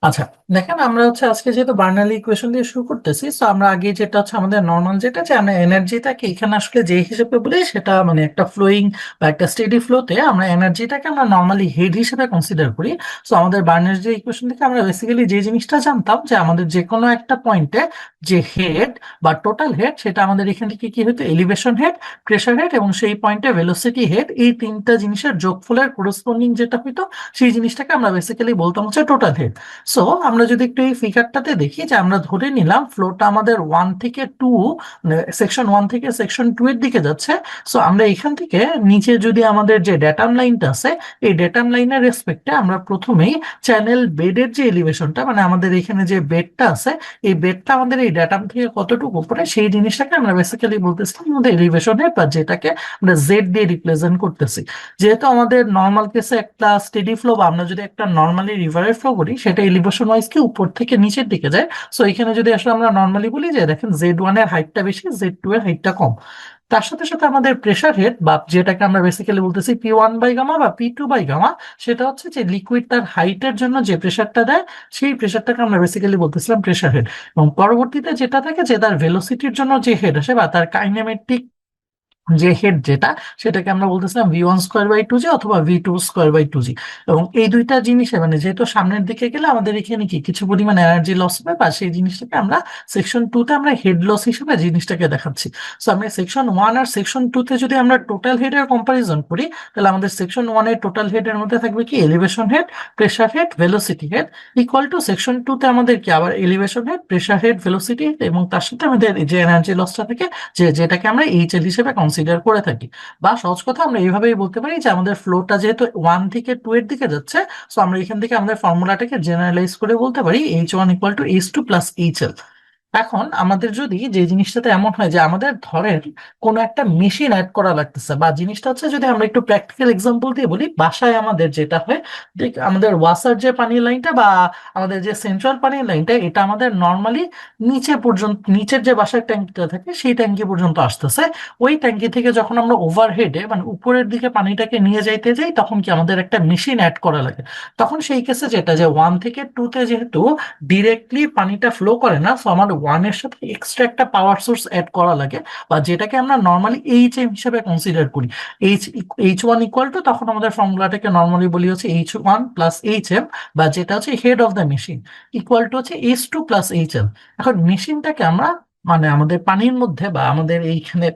আচ্ছা, দেখেন আমরা আজকে যেহেতু বার্নালি ইকুয়েশন দিয়ে শুরু করতেছি, তো আমরা আগে যেটা আমাদের নর্মাল যেটা যে আমরা এনার্জিটাকে এখানে আসলে যে হিসেবে বলি সেটা মানে একটা ফ্লোয়িং বা একটা স্টেডি ফ্লোতে আমরা এনার্জিটাকে আমরা নর্মালি হেড হিসেবে কনসিডার করি। সো আমাদের বার্নার্জি ইকুয়েশন থেকে আমরা বেসিক্যালি যে জিনিসটা জানতাম যে আমাদের যে কোনো একটা পয়েন্টে যে হেড বা টোটাল হেড সেটা আমাদের এখান থেকে কি হতো, এলিভেশন হেড, প্রেশার হেড এবং সেই পয়েন্টে ভেলোসিটি হেড, এই তিনটা জিনিসের যোগফলের করসপন্ডিং যেটা হইতো সেই জিনিসটাকে আমরা বেসিক্যালি বলতাম টোটাল হেড। সো আমরা যদি একটু এই ফিগারটাতে দেখি যে আমরা ধরে নিলাম ফ্লোটা আমাদের 1 থেকে 2, সেকশন 1 থেকে সেকশন 2 এর দিকে যাচ্ছে। সো আমরা এখান থেকে নিচে যদি আমাদের যে ডেটাম লাইনটা আছে, এই ডেটাম লাইনের রেসপেক্টে আমরা প্রথমেই চ্যানেল বেডের যে এলিভেশনটা, মানে আমাদের এখানে যে বেডটা আছে, এই বেডটা আমাদের এই ডেটাম থেকে কতটুকু উপরে সেই জিনিসটাকে আমরা বেসিক্যালি বলতেছিলাম আমাদের এলিভেশনে, বা যেটাকে আমরা জেড দিয়ে রিপ্রেজেন্ট করতেছি। যেহেতু আমাদের নর্মাল কেসে একটা স্টেডি ফ্লো বা আমরা যদি একটা নর্মালি রিভারের ফ্লো করি সেটা এলিভেশন ওয়াইজ কি উপর থেকে নিচের দিকে যায়। সো এখানে যদি আসলে আমরা নর্মালি বলি যে দেখেন Z1 এর হাইটটা বেশি, Z2 এর হাইটটা কম। তার সাথে সাথে আমাদের প্রেসার হেড বা যেটাকে আমরা বেসিক্যালি বলতেছি P1/gamma বা P2/gamma, সেটা হচ্ছে যে লিকুইড তার হাইটের জন্য যে প্রেসারটা দেয় সেই প্রেসারটাকে আমরা বেসিক্যালি বলতেছিলাম প্রেসার হেড। এবং পরবর্তীতে যেটা থাকে যে তার ভেলোসিটির জন্য যে হেড আসে বা তার কাইনেমেটিক যে হেড যেটা, সেটাকে আমরা বলতেছিলাম V1² বাই 2G অথবা V2² বাই 2G। এবং এই দুইটা জিনিসে মানে যেহেতু সামনের দিকে গেলে আমাদের এখানে কি কিছু পরিমাণ এনার্জি লস হবে, বা সেই জিনিসটাকে আমরা সেকশন 2 তে আমরা হেড লস হিসেবে জিনিসটাকে দেখাচ্ছি। সো আমরা সেকশন 1 আর সেকশন 2 তে যদি আমরা টোটাল হেডের কম্পারিজন করি, তাহলে আমাদের সেকশন 1 এর টোটাল হেডের মধ্যে থাকবে কি elevation head, pressure head, velocity head, equal to section 2 তে আমাদের কি আবার elevation head, pressure head, velocity head এবং তার সাথে আমাদের যে এনার্জি লসটা থাকে যেটাকে আমরা এইচএল হিসেবে কনসিডার করে থাকি। বা সহজ কথা আমরা এইভাবেই বলতে পারি যে আমাদের ফ্লোটা যেহেতু 1 থেকে 2 এর দিকে যাচ্ছে, সো আমরা এখান থেকে আমাদের ফর্মুলাটাকে জেনারেলাইজ করে বলতে পারি H1 = H2 + HL। এখন আমাদের যদি যে জিনিসটাতে এমন হয় যে আমাদের ধরেন কোনো একটা মেশিন অ্যাড করা লাগতেছে, বা জিনিসটা যদি আমরা একটু প্র্যাকটিক্যাল এক্সাম্পল দিয়ে বলি, বাসায় আমাদের যেটা হয় দেখ আমাদের ওয়াসার যে পানির লাইনটা বা আমাদের যে সেন্ট্রাল পানির লাইনটা, এটা আমাদের নর্মালি নিচে পর্যন্ত, নিচের যে বাসার ট্যাঙ্কিটা থাকে সেই ট্যাঙ্কি পর্যন্ত আসতেছে। ওই ট্যাঙ্কি থেকে যখন আমরা ওভারহেডে মানে উপরের দিকে পানিটাকে নিয়ে যাইতে যাই, তখন কি আমাদের একটা মেশিন অ্যাড করা লাগে। তখন সেই কেসে যেটা যে 1 থেকে 2 তে যেহেতু ডিরেক্টলি পানিটা ফ্লো করে না, সো আমার 1 এর সাথে এক্সট্রা একটা পাওয়ার সোর্স অ্যাড করা লাগে, বা যেটাকে আমরা নর্মালি HM হিসেবে কনসিডার করি। H1 = তখন আমাদের ফর্মুলাটাকে নর্মালি বলি হচ্ছে H1 + HM, বা যেটা হচ্ছে head of the machine, equal to হচ্ছে H2 + HL। এখন মেশিনটাকে আমরা মানে আমাদের পানির মধ্যে বা আমাদের এইখানে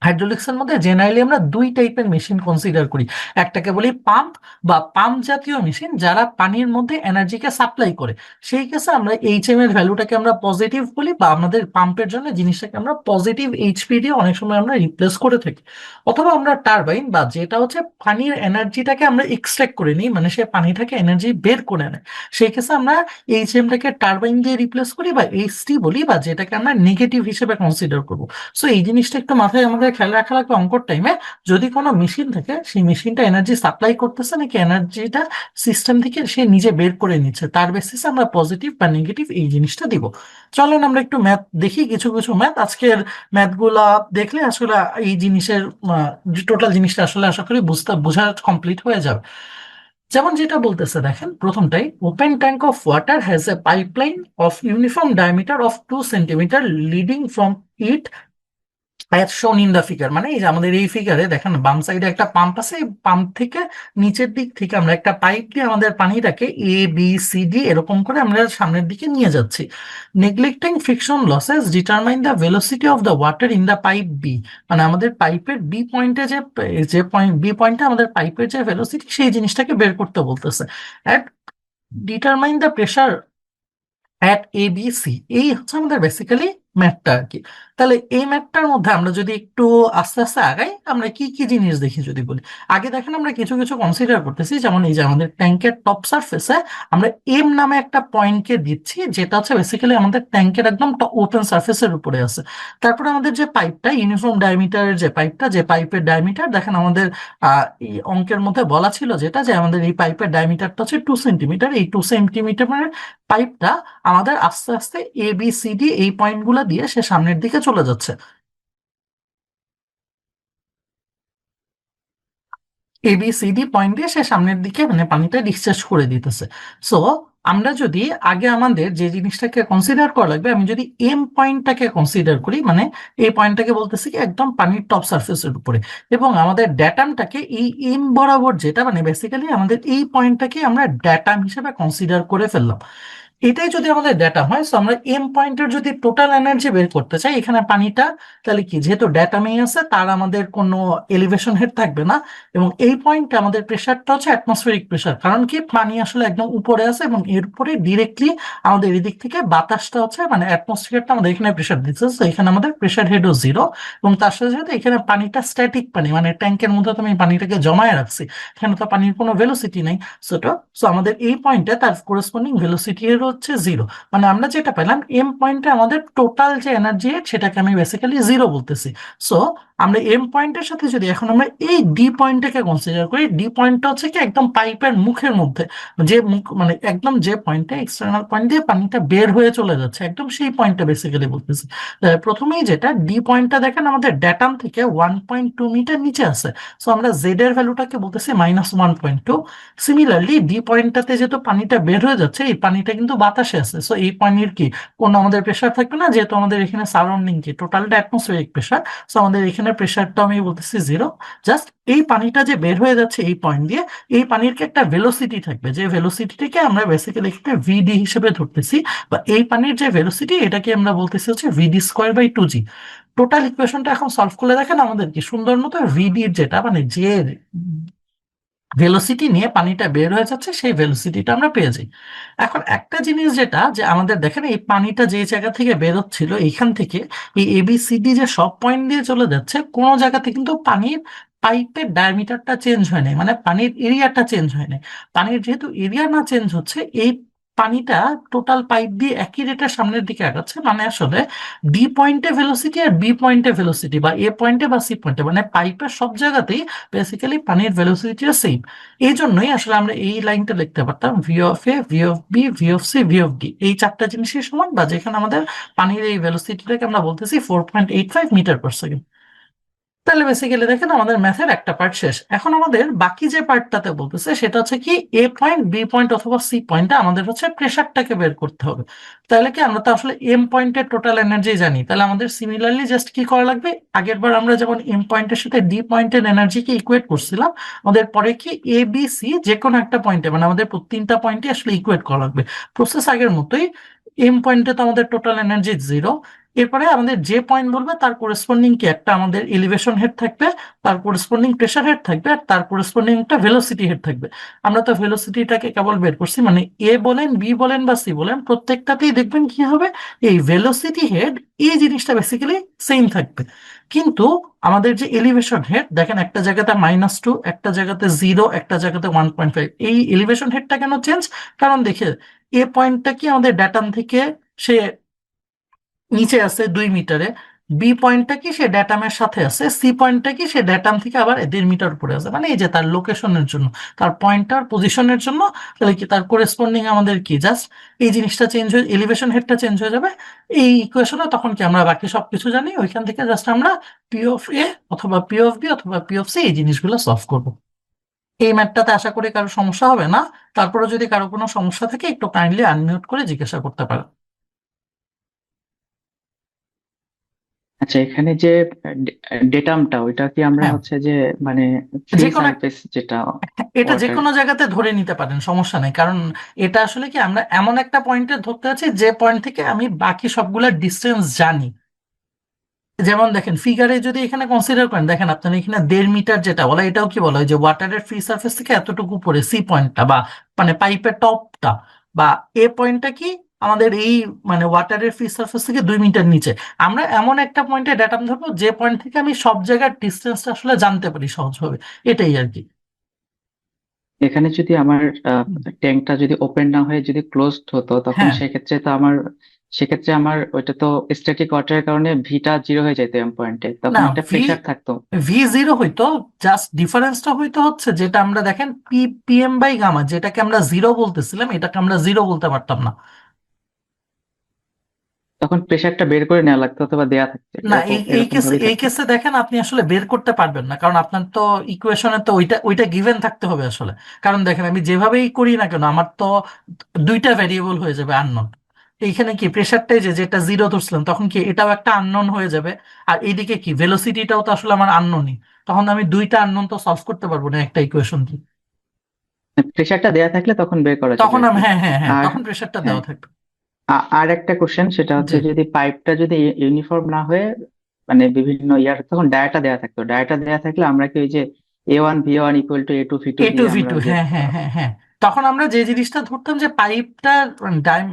হাইড্রোলিক্স এর মধ্যে জেনারেলি আমরা দুই টাইপের মেশিন কনসিডার করি। একটাকে বলি পাম্প বা পাম্প জাতীয় মেশিন, যারা পানির মধ্যে এনার্জিকে সাপ্লাই করে। সেই কেসে আমরা HM এর ভ্যালুটাকে আমরা পজিটিভ বলি, বা আমাদের পাম্পের জন্য জিনিসটাকে আমরা পজিটিভ HP দিয়ে অনেক সময় আমরা রিপ্লেস করে থাকি। অথবা আমরা টারবাইন বা যেটা হচ্ছে পানির এনার্জিটাকে আমরা এক্সট্রাক্ট করে নিই, মানে সে পানি থেকে এনার্জি বের করে নেয়। সেই কেসে আমরা HM-টাকে টারবাইন দিয়ে রিপ্লেস করি বা HT বলি, বা যেটাকে আমরা নেগেটিভ হিসেবে কনসিডার করবো। সো এই জিনিসটা একটু মাথায় আমাদের খেয়াল রাখা লাগবে অঙ্কর টাইমে। যদি কোনো মেশিন থাকে, সেই মেশিনটা এনার্জি সাপ্লাই করতেছে নাকি এনার্জিটা সিস্টেম থেকে সে নিজে বের করে নিচ্ছে, তার বেসিসে আমরা পজিটিভ বা নেগেটিভ এই জিনিসটা দিব। চলেন আমরা একটু ম্যাথ দেখি, কিছু কিছু ম্যাথ। আজকের ম্যাথগুলা দেখলে আসলে এই জিনিসের টোটাল জিনিসটা আসলে আশা করি বোঝা কমপ্লিট হয়ে যাবে। যেমন যেটা বলতেছে দেখেন প্রথমটাই, open tank of water has a pipeline of uniform diameter of 2 centimetre leading from it as shown in the figure. মানে এই যে আমাদের এই ফিগারে দেখেন বাম সাইডে একটা পাম্প আছে, এই পাম্প থেকে নিচের দিক থেকে আমরা একটা পাইপ দিয়ে আমাদের পানিটাকে A B C D এরকম করে আমরা সামনের দিকে নিয়ে যাচ্ছি। Neglecting friction losses determine the velocity of the water in the pipe B. মানে আমাদের পাইপের বি পয়েন্টে যে যে পয়েন্ট বি পয়েন্টে আমাদের পাইপের যে ভেলোসিটি সেই জিনিসটাকে বের করতে বলতেছে। At determine the pressure at ABC। এই হচ্ছে আমাদের বেসিক্যালি ম্যাথটা আর কি। তাহলে এই ম্যাথটার মধ্যে আমরা যদি একটু আস্তে আস্তে আগাই, আমরা কি কি জিনিস দেখি যদি বলি। আগে দেখেন আমরা কিছু কিছু কনসিডার করতেছি, যেমন এই যে আমাদের ট্যাঙ্কের টপ সারফেসে আমরা এম নামে একটা পয়েন্টকে দিচ্ছি, যেটা হচ্ছে বেসিক্যালি আমাদের ট্যাঙ্কের একদম ওপেন সারফেসের উপরে আছে। তারপরে আমাদের যে পাইপটা ইউনিফর্ম ডায়ামিটারের যে পাইপটা, যে পাইপের ডায়ামিটার দেখেন আমাদের এই অঙ্কের মধ্যে বলা ছিল যেটা যে আমাদের এই পাইপের ডায়ামিটারটা হচ্ছে 2 সেন্টিমিটার। এই 2 সেন্টিমিটার পাইপটা আমাদের আস্তে আস্তে A B C D এই পয়েন্টগুলো দিয়ে সে সামনের দিকে চলে যাচ্ছে। A B C D point দিয়ে সে সামনের দিকে মানে পানিটা ডিসচার্জ করে দিতেছে। সো আমরা যদি আগে আমাদের যে জিনিসটাকে কনসিডার করা লাগবে, আমি যদি এম পয়েন্টটাকে কনসিডার করি, মানে এই পয়েন্টটাকে বলতেছি কি একদম পানির টপ সারফেসের উপরে, এবং আমাদের ড্যাটামটাকে এই এম বরাবর, যেটা মানে বেসিক্যালি আমাদের এই পয়েন্টটাকে আমরা ড্যাটাম হিসেবে কনসিডার করে ফেললাম। এটাই যদি আমাদের ডেটা হয়, তো আমরা এম পয়েন্টের যদি টোটাল এনার্জি বের করতে চাই, এখানে পানিটা তাহলে কি, যেহেতু ড্যাটামেই আছে, তার আমাদের কোনো এলিভেশন হেড থাকবে না, এবং এই পয়েন্টে আমাদের প্রেশারটা হচ্ছে অ্যাটমসফেরিক প্রেশার, কারণ কি পানি আসলে একদম উপরে আছে, এবং এর উপরে ডিরেক্টলি আমাদের এদিক থেকে বাতাসটা হচ্ছে, মানে অ্যাটমসফিয়ারটা আমাদের এখানে প্রেশার দিচ্ছে, তো এখানে আমাদের প্রেশার হেডও জিরো। এবং তার সাথে সাথে এখানে পানিটা স্ট্যাটিক পানি, মানে ট্যাঙ্কের মধ্যে তো আমি পানিটাকে জমায়ে রাখছি, এখানে তো পানির কোনো ভেলোসিটি নেই। সো আমাদের এই পয়েন্টে তার কোরেসপন্ডিং ভেলোসিটি এর হচ্ছে জিরো। মানে আমরা যেটা পেলাম, এম পয়েন্টে আমাদের টোটাল যে এনার্জি সেটাকে আমি বেসিক্যালি জিরো বলতেছি। সো আমরা এম পয়েন্টের সাথে যদি এখন আমরা এই ডি পয়েন্টটাকে কনসিডার করি, ডি পয়েন্টটা হচ্ছে কি একদম পাইপের মুখের মধ্যে, যে মুখ মানে একদম যে পয়েন্টে এক্সটার্নাল পয়েন্ট দিয়ে পানিটা বের হয়ে চলে যাচ্ছে, একদম সেই পয়েন্টটা বেসিক্যালি বলতেছি। প্রথমেই যেটা ডি পয়েন্টটা দেখেন আমাদের ড্যাটাম থেকে 1.2 মিটার নিচে আছে। সো আমরা জেড এর ভ্যালুটাকে বলতেছি -1.2। সিমিলারলি ডি পয়েন্টটাতে যেহেতু পানিটা বের হয়ে যাচ্ছে, এই পানিটা কিন্তু বাতাসে আছে, সো এই পানির কি কোনো আমাদের প্রেশার থাকবে না, যেহেতু আমাদের এখানে সারাউন্ডিং কি টোটালটা অ্যাটমসফিয়ারিক প্রেশার। সো আমাদের এখানে প্রেশারটা আমি বলতেছি জিরো। জাস্ট এই পানিটা যে বের হয়ে যাচ্ছে এই পয়েন্ট দিয়ে, এই পানির কি একটা ভেলোসিটি থাকবে, যে ভেলোসিটিকে আমরা বেসিক্যালি এখানে ভিডি হিসেবে ধরতেছি, বা এই পানির যে ভেলোসিটি এটাকে আমরা বলতেছি হচ্ছে VD²/2G। টোটাল ইকুয়েশনটা এখন সলভ করলে দেখেন আমাদের কি সুন্দর মতো ভিডির যেটা মানে যে ভেলোসিটি নিয়ে পানিটা বের হয়ে যাচ্ছে, সেই ভেলোসিটিটা আমরা পেয়ে যাই। এখন একটা জিনিস যেটা, যে আমাদের দেখেন এই পানিটা যে জায়গা থেকে বেরোচ্ছিল এইখান থেকে, এই ABCD যে সব পয়েন্ট দিয়ে চলে যাচ্ছে, কোনো জায়গাতে কিন্তু পানির পাইপের ডায়ামিটারটা চেঞ্জ হয় নাই, মানে পানির এরিয়াটা চেঞ্জ হয় নাই। পানির যেহেতু এরিয়া না চেঞ্জ হচ্ছে, এই পানিটা টোটাল পাইপ দিয়ে একই রেটের সামনের দিকে আগাচ্ছে, মানে আসলে ডি পয়েন্টে ভেলোসিটি আর বি পয়েন্টে ভেলোসিটি, বা এ পয়েন্টে বা সি পয়েন্টে, মানে পাইপের সব জায়গাতেই বেসিক্যালি পানির ভেলোসিটিটা সেম। এই জন্যই আসলে আমরা এই লাইনটা লিখতে পারতাম V(A), V(B), V(C), V(D), এই চারটা জিনিসের সমান, বা যেখানে আমাদের পানির এই ভেলোসিটিটাকে আমরা বলতেছি 4.85 মিটার পার সেকেন্ড। তাহলে বেসিক্যালি দেখেন আমাদের ম্যাথের একটা পার্ট শেষ। এখন আমাদের বাকি যে পার্টটাতে বলতেছে সেটা হচ্ছে কি এ পয়েন্ট, বি পয়েন্ট অথবা সি পয়েন্টে আমাদের হচ্ছে প্রেশারটাকে বের করতে হবে। তাহলে কি আমরা তো আসলে এম পয়েন্টের টোটাল এনার্জি জানি, তাহলে আমাদের সিমিলারলি জাস্ট কি করা লাগবে, আগের বার আমরা যেমন এম পয়েন্টের সাথে ডি পয়েন্টের এনার্জিকে ইকুয়েট করছিলাম, আমাদের পরে কি এ বি সি যে কোনো একটা পয়েন্টে, মানে আমাদের তিনটা পয়েন্টে আসলে ইকুয়েট করা লাগবে। প্রসেস আগের মতোই। এম পয়েন্টে তো আমাদের টোটাল এনার্জি জিরো। এরপরে আমাদের যে পয়েন্ট বলবে তার কোরেসপন্ডিং কি একটা আমাদের এলিভেশন হেড থাকবে, তার কোরেসপন্ডিং প্রেশার হেড থাকবে, আর তার কোরেসপন্ডিং একটা ভেলোসিটি হেড থাকবে। আমরা তো ভেলোসিটিটাকে কেবল বের করছি, মানে এ বলেন, বি বলেন বা সি বলেন, প্রত্যেকটাতেই দেখবেন কি হবে, এই ভেলোসিটি হেড এই জিনিসটা বেসিক্যালি সেম থাকবে। কিন্তু আমাদের যে এলিভেশন হেড দেখেন, একটা জায়গাতে -2, একটা জায়গাতে জিরো, একটা জায়গাতে 1.5, এই এলিভেশন হেডটা কেন চেঞ্জ? কারণ দেখে এ পয়েন্টটা কি আমাদের ড্যাটাম থেকে সে নিচে আছে 2 মিটারে, বি পয়েন্টটা কি সে ড্যাটামের সাথে আছে, সি পয়েন্টটা কি সে ড্যাটাম থেকে আবার 1.5 মিটার উপরে আছে, মানে এই যে তার লোকেশনের জন্য, তার পয়েন্টার পজিশনের জন্য। তাহলে কি তার কোরেসপন্ডিং আমাদের কি জাস্ট এই জিনিসটা চেঞ্জ হয়ে, এলিভেশন হেডটা চেঞ্জ হয়ে যাবে এই ইকুয়েশনে, তখন কি আমরা বাকি সবকিছু জানি, ওইখান থেকে জাস্ট আমরা P(A) অথবা P(B) অথবা P(C) এই জিনিসগুলো সলভ করব। এই ম্যাথটাতে আশা করি কারো সমস্যা হবে না। তারপরে যদি কারো কোনো সমস্যা থাকে একটু কাইন্ডলি আনমিউট করে জিজ্ঞাসা করতে পারেন। আচ্ছা, এখানে যে ডেটামটা ওইটা কি আমরা হ্যাঁ, হচ্ছে যে মানে ফ্রি যে কোনো সারফেস যেটা এটা যে ওয়াটার। কোনো জায়গাতে ধরে নিতে পারেন, সমস্যা নেই, কারণ এটা আসলে কি আমরা এমন একটা পয়েন্টে ধরতে আছি যে পয়েন্ট থেকে আমি বাকি সবগুলোর ডিস্টেন্স জানি। যেমন দেখেন ফিগারে যদি এখানে কনসিডার করেন, দেখেন আপনার এখানে 1.5 মিটার যেটা বলা, এটাও কি বলা হয় যে ওয়াটারের ফ্রি সারফেস থেকে এতটুকু উপরে সি পয়েন্টটা, বা মানে পাইপের টপটা, বা এ পয়েন্টটা কি আমাদের এই মানে ওয়াটারের ফ্রি সারফেস থেকে 2 মিটার নিচে। আমরা এমন একটা পয়েন্টে ডেটাম ধরবো যে পয়েন্ট থেকে আমি সব জায়গার ডিস্টেন্সটা আসলে জানতে পারি সহজভাবে, এটাই আর কি। এখানে যদি আমার ট্যাঙ্কটা যদি ওপেন না হয়ে যদি ক্লোজড হতো, তখন হ্যাঁ, সেক্ষেত্রে আমার ওইটা তো স্ট্যাটিক ওয়াটারের কারণে ভিটা জিরো হয়ে যেত এম পয়েন্টে, তখন না, একটা ভি প্রেসার থাকতো। V(0) হইতো, জাস্ট ডিফারেন্সটা হইতো হচ্ছে যেটা আমরা দেখেন PM/গামা, যেটাকে আমরা জিরো বলতেছিলাম, এটাকে আমরা জিরো বলতে পারতাম না। তখন প্রেশারটা বের করে নেওয়া লাগতো অথবা দেয়া থাকতো, না, এরকম এই এই এরকম কেসে ভাবেই এই থাকতো। কেসে দেখেন আপনি আসলে বের করতে পারবেন না, কারণ আপনার তো ইকুয়েশনে তো ওইটা ওইটা গিভেন থাকতে হবে আসলে। কারণ দেখেন আমি যেভাবেই করি না কেন আমার তো দুইটা ভ্যারিয়েবল হয়ে যাবে আননোন। এইখানে কি প্রেশারটাই যেটা জিরো ধরছিলাম তখন কি এটাও একটা আননোন হয়ে যাবে, আর এইদিকে কি ভেলোসিটিটাও তো আসলে আমার আননোনই। তখন আমি দুইটা আননোন তো সলভ করতে পারবো না একটা ইকুয়েশন দিয়ে। প্রেশারটা দেয়া থাকলে তখন বের করা যাবে তখন আর আমি, কি। হ্যাঁ হ্যাঁ হ্যাঁ, আর তখন প্রেশারটা হ্যাঁ, দেওয়া থাকবে। আর একটা কোশ্চেন, সেটা জি। হচ্ছে যদি পাইপটা যদি ইউনিফর্ম না হয়ে মানে বিভিন্ন ইয়ার, তখন ডায়াটা দেয়া থাকতো, ডায়াটা দেয়া থাকলে আমরা কি ওই যে A1 V1 = A2 V2 এ টু দিয়ে ভি আমরা টু, ওই যে হ্যাঁ হ্যাঁ হ্যাঁ হ্যাঁ। তখন আমরা যে জিনিসটা ধরতাম যে পাইপটা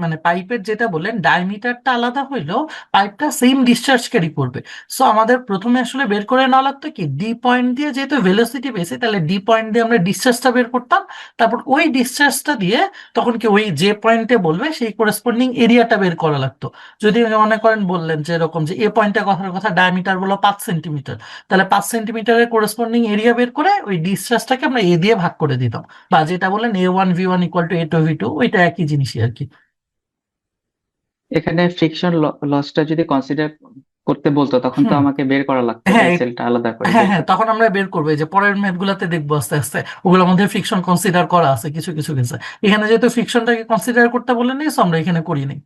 মানে পাইপের যেটা বললেন ডায়ামিটারটা আলাদা হইলেও পাইপটা সেম ডিসচার্জ ক্যারি করবে। সো আমাদের প্রথমে আসলে বের করে নেওয়া লাগতো কি ডি পয়েন্ট দিয়ে, যেহেতু ভেলোসিটি বেশি তাহলে ডি পয়েন্ট দিয়ে আমরা ডিসচার্জটা বের করতাম। তারপর ওই ডিসচার্জটা দিয়ে তখন কি ওই যে পয়েন্টে বলবে সেই করেসপন্ডিং এরিয়াটা বের করা লাগতো। যদি মনে করেন বললেন যে এরকম যে এ পয়েন্টে কথার কথা ডায়ামিটার বলো 5 সেন্টিমিটার, তাহলে 5 সেন্টিমিটারের কোরেসপন্ডিং এরিয়া বের করে ওই ডিসচার্জটাকে আমরা এ দিয়ে ভাগ করে দিতাম। বা যেটা বললেন A1 V1 = A2 V2, ওইটা একই জিনিসই আর কি। এখানে ফ্রিকশন লসটা যদি কনসিডার করতে বলতো, তখন তো হুম। আমাকে বের করা লাগতো হ্যাঁ এক্সেলটা আলাদা করে হ্যাঁ বের হ্যাঁ, করে। তখন আমরা বের করবো, এই যে পরের ম্যাথ গুলাতে দেখবো আস্তে আস্তে ওগুলোর মধ্যে ফ্রিকশন কনসিডার করা আছে কিছু কিছু ক্ষেত্রে। এখানে যেহেতু ফ্রিকশনটাকে কনসিডার করতে বলেন নি, so আমরা এখানে করিনি।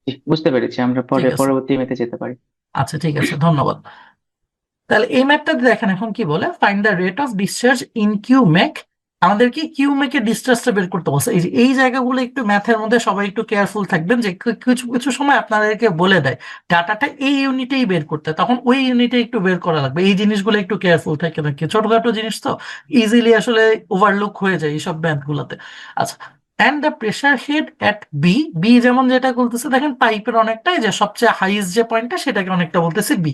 জি, বুঝতে পেরেছি, আমরা ঠিক পরে আছে। পরবর্তী মেতে যেতে পারি। আচ্ছা ঠিক আছে, ধন্যবাদ। তাহলে এই ম্যাথটাতে দেখেন এখন কি বলে, find the rate of discharge in cumec. আমাদের কি কিউ মেকের ডিসচার্জটা বের করতে বলছে। এই যে এই জায়গাগুলো একটু ম্যাথের মধ্যে সবাই একটু কেয়ারফুল থাকবেন, যে কিছু কিছু সময় আপনাদেরকে বলে দেয় ডাটাটা এই ইউনিটেই বের করতে, তখন ওই ইউনিটে একটু বের করা লাগবে। এই জিনিসগুলো একটু কেয়ারফুল থাকে নাকি, ছোটখাটো জিনিস তো ইজিলি আসলে ওভারলুক হয়ে যায় এইসব ম্যাথ গুলাতে। আচ্ছা, and the pressure head at B. B যেমন যেটা বলতেছে দেখেন পাইপের অনেকটাই যে সবচেয়ে হাইস্ট যে পয়েন্টটা সেটাকে অনেকটা বলতেছে B.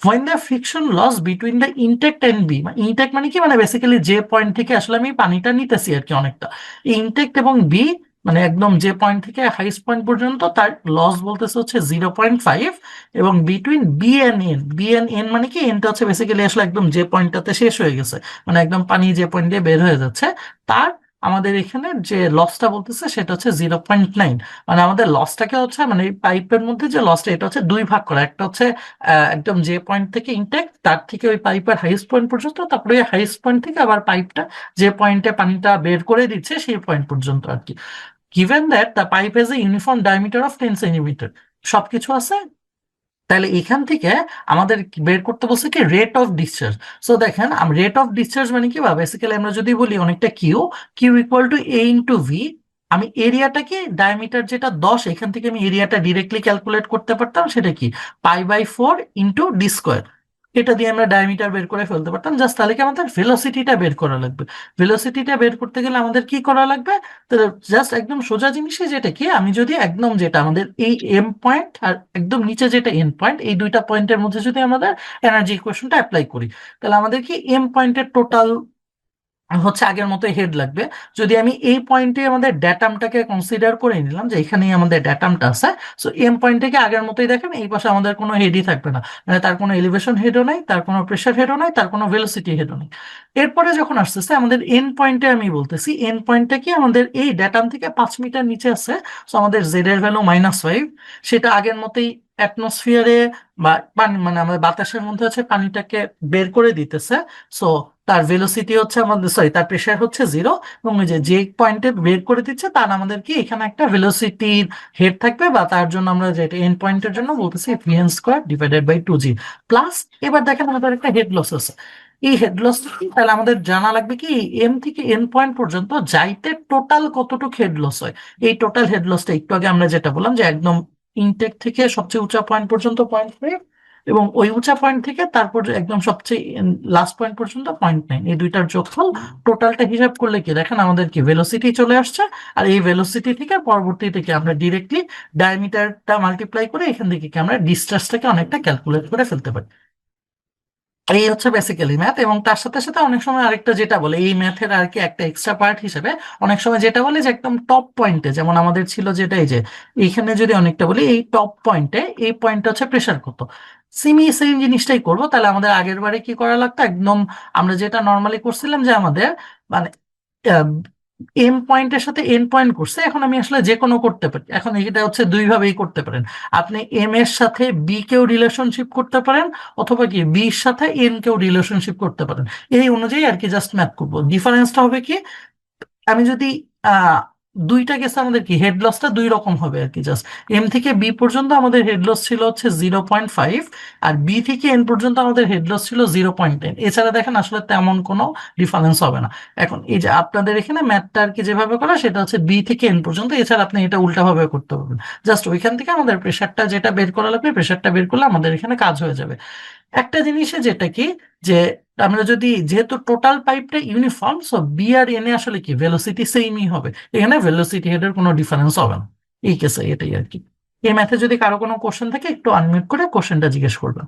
when the friction loss between the intake and B, intake মানে কি, মানে বেসিক্যালি যে পয়েন্ট থেকে আসলে আমি পানিটা নিতেছি আর কি অনেকটা, ইনটেক এবং বি মানে একদম যে পয়েন্ট থেকে হাইস্ট পয়েন্ট পর্যন্ত তার লস বলতেছে হচ্ছে 0.5। এবং বিটুইন বি এন্ড এন মানে কি, এনটা হচ্ছে বেসিক্যালি আসলে একদম যে পয়েন্টটাতে শেষ হয়ে গেছে, মানে একদম পানি যে পয়েন্ট দিয়ে বের হয়ে যাচ্ছে তার আমাদের এখানে যে লসটা বলতেছে সেটা হচ্ছে 0.9। মানে আমাদের লসটাকে হচ্ছে মানে পাইপের মধ্যে যে লসটা এটা হচ্ছে দুই ভাগ করা, একটা হচ্ছে একদম যে পয়েন্ট থেকে ইনটেক তার থেকে ওই পাইপের হাইস্ট পয়েন্ট পর্যন্ত, তারপরে ওই হাইস্ট পয়েন্ট থেকে আবার পাইপটা যে পয়েন্টে পানিটা বের করে দিচ্ছে সেই পয়েন্ট পর্যন্ত আর কি। Given that the pipe has a uniform diameter of 10 centimetre, সবকিছু আছে। তাহলে এখান থেকে আমাদের বের করতে বলছে কি রেট অফ ডিসচার্জ। সো দেখেন রেট অফ ডিসচার্জ মানে কি, বা বেসিক্যালি আমরা যদি বলি অনেকটা Q, Q equal to A × V। আমি এরিয়াটাকে ডায়ামিটার যেটা 10, এখান থেকে আমি এরিয়াটা ডিরেক্টলি ক্যালকুলেট করতে পারতাম, সেটা কি π/4 × d²। এটা দিয়ে আমরা ডায়ামিটার বের করে ফেলতে পারতাম জাস্ট। তাহলে কি আমাদের ভেলোসিটিটা বের করা লাগবে। ভেলোসিটিটা বের করতে গেলে আমাদের কি করা লাগবে, তো জাস্ট একদম সোজা জিনিসই, যেটা কি আমি যদি একদম যেটা আমাদের এই এম পয়েন্ট আর একদম নিচে যেটা এন পয়েন্ট, এই দুইটা পয়েন্টের মধ্যে যদি আমাদের এনার্জি ইকুয়েশনটা অ্যাপ্লাই করি, তাহলে আমাদের কি এম পয়েন্টের টোটাল হচ্ছে আগের মতো হেড লাগবে। যদি আমি এই পয়েন্টে আমাদের ড্যাটামটাকে কনসিডার করে নিলাম যে এখানেই আমাদের ড্যাটামটা আছে, সো এম পয়েন্ট থেকে আগের মতোই দেখেন এই পাশে আমাদের কোনো হেডই থাকবে না, মানে তার কোনো এলিভেশন হেডও নাই, তার কোনো প্রেশার হেডও নাই, তার কোনো ভেলোসিটি হেডও নাই। এরপরে যখন আসতেছে আমাদের এন পয়েন্টে, আমি বলতেছি এন পয়েন্টটা কি আমাদের এই ড্যাটাম থেকে 5 মিটার নিচে আছে। সো আমাদের জেড এর ভ্যালু -5, সেটা আগের মতোই অ্যাটমসফিয়ারে বা পানি মানে আমাদের বাতাসের মধ্যে হচ্ছে পানিটাকে বের করে দিতেছে। সো তার ভেলোসিটি হচ্ছে আমাদের, সরি তার প্রেশার হচ্ছে 0। এবং ওই যে যে পয়েন্টে বের করে দিচ্ছে তার আমাদের কি এখানে একটা ভেলোসিটির হেড থাকবে, বা তার জন্য আমরা যেটা এন্ড পয়েন্টের জন্য বলতেছি Vn² / 2g প্লাস। এবার দেখেন আমাদের একটা হেড লস আছে। এই হেড লস কি, তাহলে আমাদের জানা লাগবে কি এম থেকে এন পয়েন্ট পর্যন্ত যাইতে টোটাল কতটুকু হেড লস হয়। এই টোটাল হেড লসটা একটু আগে আমরা যেটা বললাম যে একদম ইনটেক থেকে সবচেয়ে উঁচা পয়েন্ট পর্যন্ত 0.5, এবং ওই উঁচা পয়েন্ট থেকে তারপর একদম সবচেয়ে লাস্ট পয়েন্ট পর্যন্ত 0.9, এই দুইটার যোগফল টোটালটা হিসাব করলে কি দেখেন আমাদের কি ভেলোসিটি চলে আসছে। আর এই ভেলোসিটি থেকে পরবর্তী থেকে আমরা ডিরেক্টলি ডায়ামিটারটা মাল্টিপ্লাই করে এখান থেকে কি আমরা ডিসটেন্সটাকে অনেকটা ক্যালকুলেট করে ফেলতে পারি। এই হচ্ছে বেসিক্যালি ম্যাথ। এবং তার সাথে সাথে অনেক সময় আরেকটা যেটা বলে এই ম্যাথের আর কি একটা এক্সট্রা পার্ট হিসেবে, অনেক সময় যেটা বলে যে একদম টপ পয়েন্টে, যেমন আমাদের ছিল যেটা এই যে এইখানে যদি অনেকটা বলি এই টপ পয়েন্টে, এই পয়েন্টটা হচ্ছে প্রেশার কত, সেম জিনিসটাই করব। তাহলে আমাদের আগের বারে কি করা লাগতো, একদম আমরা যেটা নর্মালি করছিলাম যে আমাদের মানে এম পয়েন্টের সাথে এন পয়েন্ট করছে, এখন আমি আসলে যে কোনো করতে পারি। এখন এটা হচ্ছে দুই ভাবেই করতে পারেন, আপনি এম এর সাথে বি কেও রিলেশনশিপ করতে পারেন, অথবা কি বির সাথে এন কেও রিলেশনশিপ করতে পারেন। এই অনুযায়ী আর কি জাস্ট ম্যাথ করবো। ডিফারেন্সটা হবে কি, আমি যদি আহ দুইটা গেছে, আমাদের কি হেড লসটা দুই রকম হবে আর কি। জাস্ট এম থেকে বি পর্যন্ত আমাদের হেড লস ছিল হচ্ছে 0.5, আর বি থেকে এন পর্যন্ত আমাদের হেড লস ছিল 0.10। এছাড়া দেখেন আসলে তেমন কোনো ডিফারেন্স হবে না। এখন এই যে আপনাদের এখানে ম্যাথটা আর কি যেভাবে করা, সেটা হচ্ছে বি থেকে এন পর্যন্ত, এছাড়া আপনি এটা উল্টাভাবে করতে পারবেন। জাস্ট ওইখান থেকে আমাদের প্রেশারটা যেটা বের করা লাগবে, প্রেশারটা বের করলে আমাদের এখানে কাজ হয়ে যাবে। একটা জিনিসে যেটা কি, যে আমরা যদি, যেহেতু টোটাল পাইপটা ইউনিফর্ম, সো বি আর এন এ আসলে কি ভেলোসিটি সেমই হবে, এখানে ভেলোসিটি হেডের কোনো ডিফারেন্স হবে না। এই কেসে এটাই আর কি। এই ম্যাথে যদি কারো কোনো কোশ্চেন থাকে, একটু আনমিউট করে কোশ্চেনটা জিজ্ঞেস করবেন।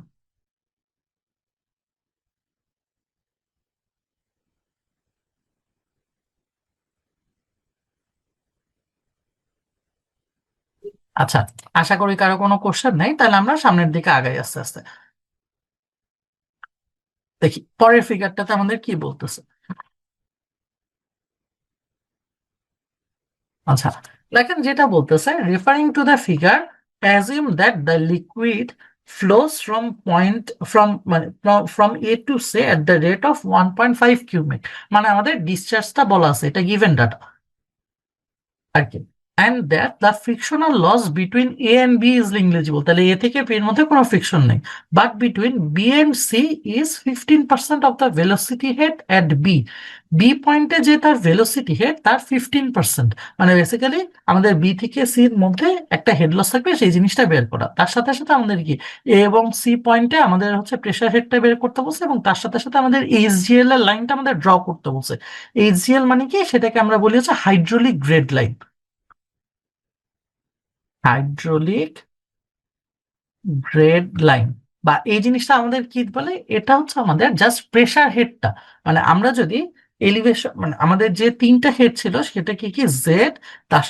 আচ্ছা, আশা করি কারো কোনো কোশ্চেন নেই, তাহলে আমরা সামনের দিকে আগাই আস্তে আস্তে। দেখি পরের ফিগারটাতে আমাদের কি বলতেছে। আচ্ছা, দেখেন যেটা বলতেছে, referring to the figure, assume that the liquid flows from point from মানে from A to C at the rate of 1.5 cubic, মানে আমাদের ডিসচার্জটা বলা আছে, এটা গিভেন ডাটা আর কি। And that the frictional loss between A and B is negligible, তাহলে A থেকে বি এর মধ্যে কোনো ফ্রিকশন নেই। But between B and C is 15% of the velocity head at B, B পয়েন্টে যে তার ভেলোসিটি হেড তার 15%, মানে বেসিক্যালি আমাদের বি থেকে সির মধ্যে একটা হেড লস থাকবে, সেই জিনিসটা বের করা। তার সাথে সাথে আমাদের কি এ এবং সি পয়েন্টে আমাদের হচ্ছে প্রেশার হেডটা বের করতে বলছে, এবং তার সাথে সাথে আমাদের এইচজিএল এর লাইনটা আমাদের ড্র করতে বলছে। এইচজিএল মানে কি, সেটাকে আমরা বলি হচ্ছে hydraulic grade line, hydraulic grade line. বা এই জিনিসটা আমাদের কি বলে, এটা হচ্ছে আমাদের জাস্ট প্রেসার হেডটা, মানে আমরা যদি এলিভেশন, মানে আমাদের যে তিনটা হেড ছিল সেটা কি কি, জেড, তার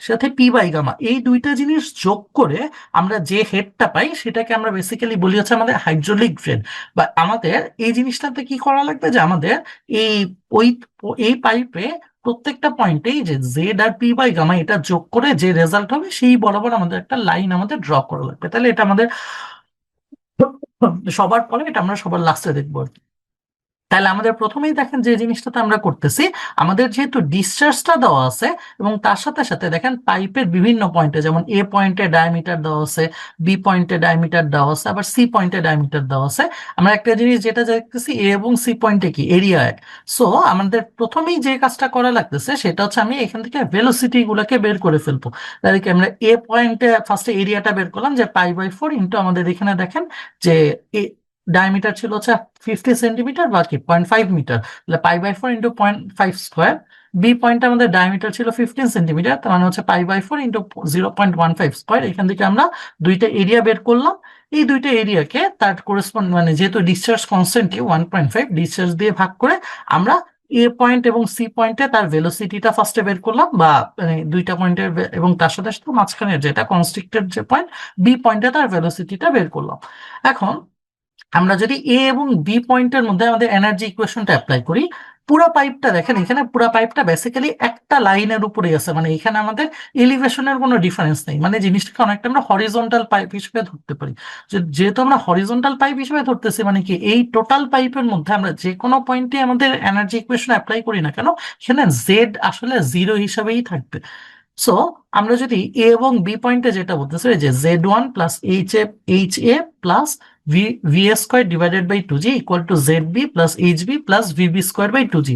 সাথে পি বাই গামা, এই দুইটা জিনিস যোগ করে আমরা যে হেডটা পাই, সেটাকে আমরা বেসিক্যালি বলি হচ্ছে আমাদের হাইড্রোলিক গ্রেড। বা আমাদের এই জিনিসটাতে কি করা লাগবে, যে আমাদের এই ওই এই পাইপে প্রত্যেকটা পয়েন্টেই যে জেড আর পি বাই গামা এটা যোগ করে যে রেজাল্ট হবে, সেই বরাবর আমাদের একটা লাইন আমাদের ড্র করা লাগবে। তাহলে এটা আমাদের সবার পরে, এটা আমরা সবার লাস্টে দেখবো আর কি। তাহলে আমাদের প্রথমেই দেখেন যে জিনিসটাতে আমরা করতেছি, আমাদের যেহেতু ডিসচার্জটা দেওয়া আছে, এবং তার সাথে সাথে দেখেন পাইপের বিভিন্ন পয়েন্টে, যেমন এ পয়েন্টে ডায়ামিটার দেওয়া আছে, বি পয়েন্টে ডায়ামিটার দেওয়া আছে, আবার সি পয়েন্টে ডায়ামিটার দেওয়া আছে। আমরা একটা জিনিস যেটা দেখতেছি, এ এবং সি পয়েন্টে কি এরিয়া এক। সো আমাদের প্রথমেই যে কাজটা করা লাগতেছে, সেটা হচ্ছে আমি এখান থেকে ভেলোসিটি গুলোকে বের করে ফেলবো। তাহলে কি, আমরা এ পয়েন্টে ফার্স্টে এরিয়াটা বের করলাম, যে π/4 ইন্টু আমাদের এখানে দেখেন যে ডায়ামিটার ছিল হচ্ছে 50 সেন্টিমিটার বা কি 0.5 মিটার, তাহলে π/4 ইন্টু 0.5 স্কোয়ার। বি পয়েন্ট আমাদের ডায়ামিটার ছিল 15 সেন্টিমিটার, তার মানে হচ্ছে π/4 ইন্টু 0.15 স্কোয়ার। এখান থেকে আমরা দুইটা এরিয়া বের করলাম। এই দুইটা এরিয়াকে তার করেসপন্ড, মানে যেহেতু ডিসচার্জ কনস্ট্যান্টই 1.5, ডিসচার্জ দিয়ে ভাগ করে আমরা এ পয়েন্ট এবং সি পয়েন্টে তার ভেলোসিটিটা ফার্স্টে বের করলাম, বা মানে দুইটা পয়েন্টের এবং তার সাথে সাথে মাঝখানে যেটা কনস্ট্রিক্টেড যে পয়েন্ট, বি পয়েন্টে তার ভেলোসিটিটা বের করলাম। এখন আমরা যদি এ এবং বি পয়েন্টের মধ্যে আমাদের এনার্জি ইকুয়েশনটা অ্যাপ্লাই করি, পুরো পাইপটা দেখেন, এখানে পুরো পাইপটা বেসিক্যালি একটা লাইনের উপরে আছে, মানে এখানে আমাদের এলিভেশনের কোনো ডিফারেন্স নেই, মানে জিনিসটাকে অনেকটা আমরা হরিজন্টাল পাইপ হিসেবে ধরতে পারি। যেহেতু আমরা হরিজন্টাল পাইপ হিসেবে ধরতেছি, মানে কি এই টোটাল পাইপের মধ্যে আমরা যে কোনো পয়েন্টে আমাদের এনার্জি ইকুয়েশন অ্যাপ্লাই করি না কেন, সেখানে জেড আসলে জিরো হিসাবেই থাকবে। সো আমরা যদি এ এবং বি পয়েন্টে যেটা বলতেছি, যে Z1 plus H A plus V A square divided by 2g equal to ZB plus HB plus VB square by 2g,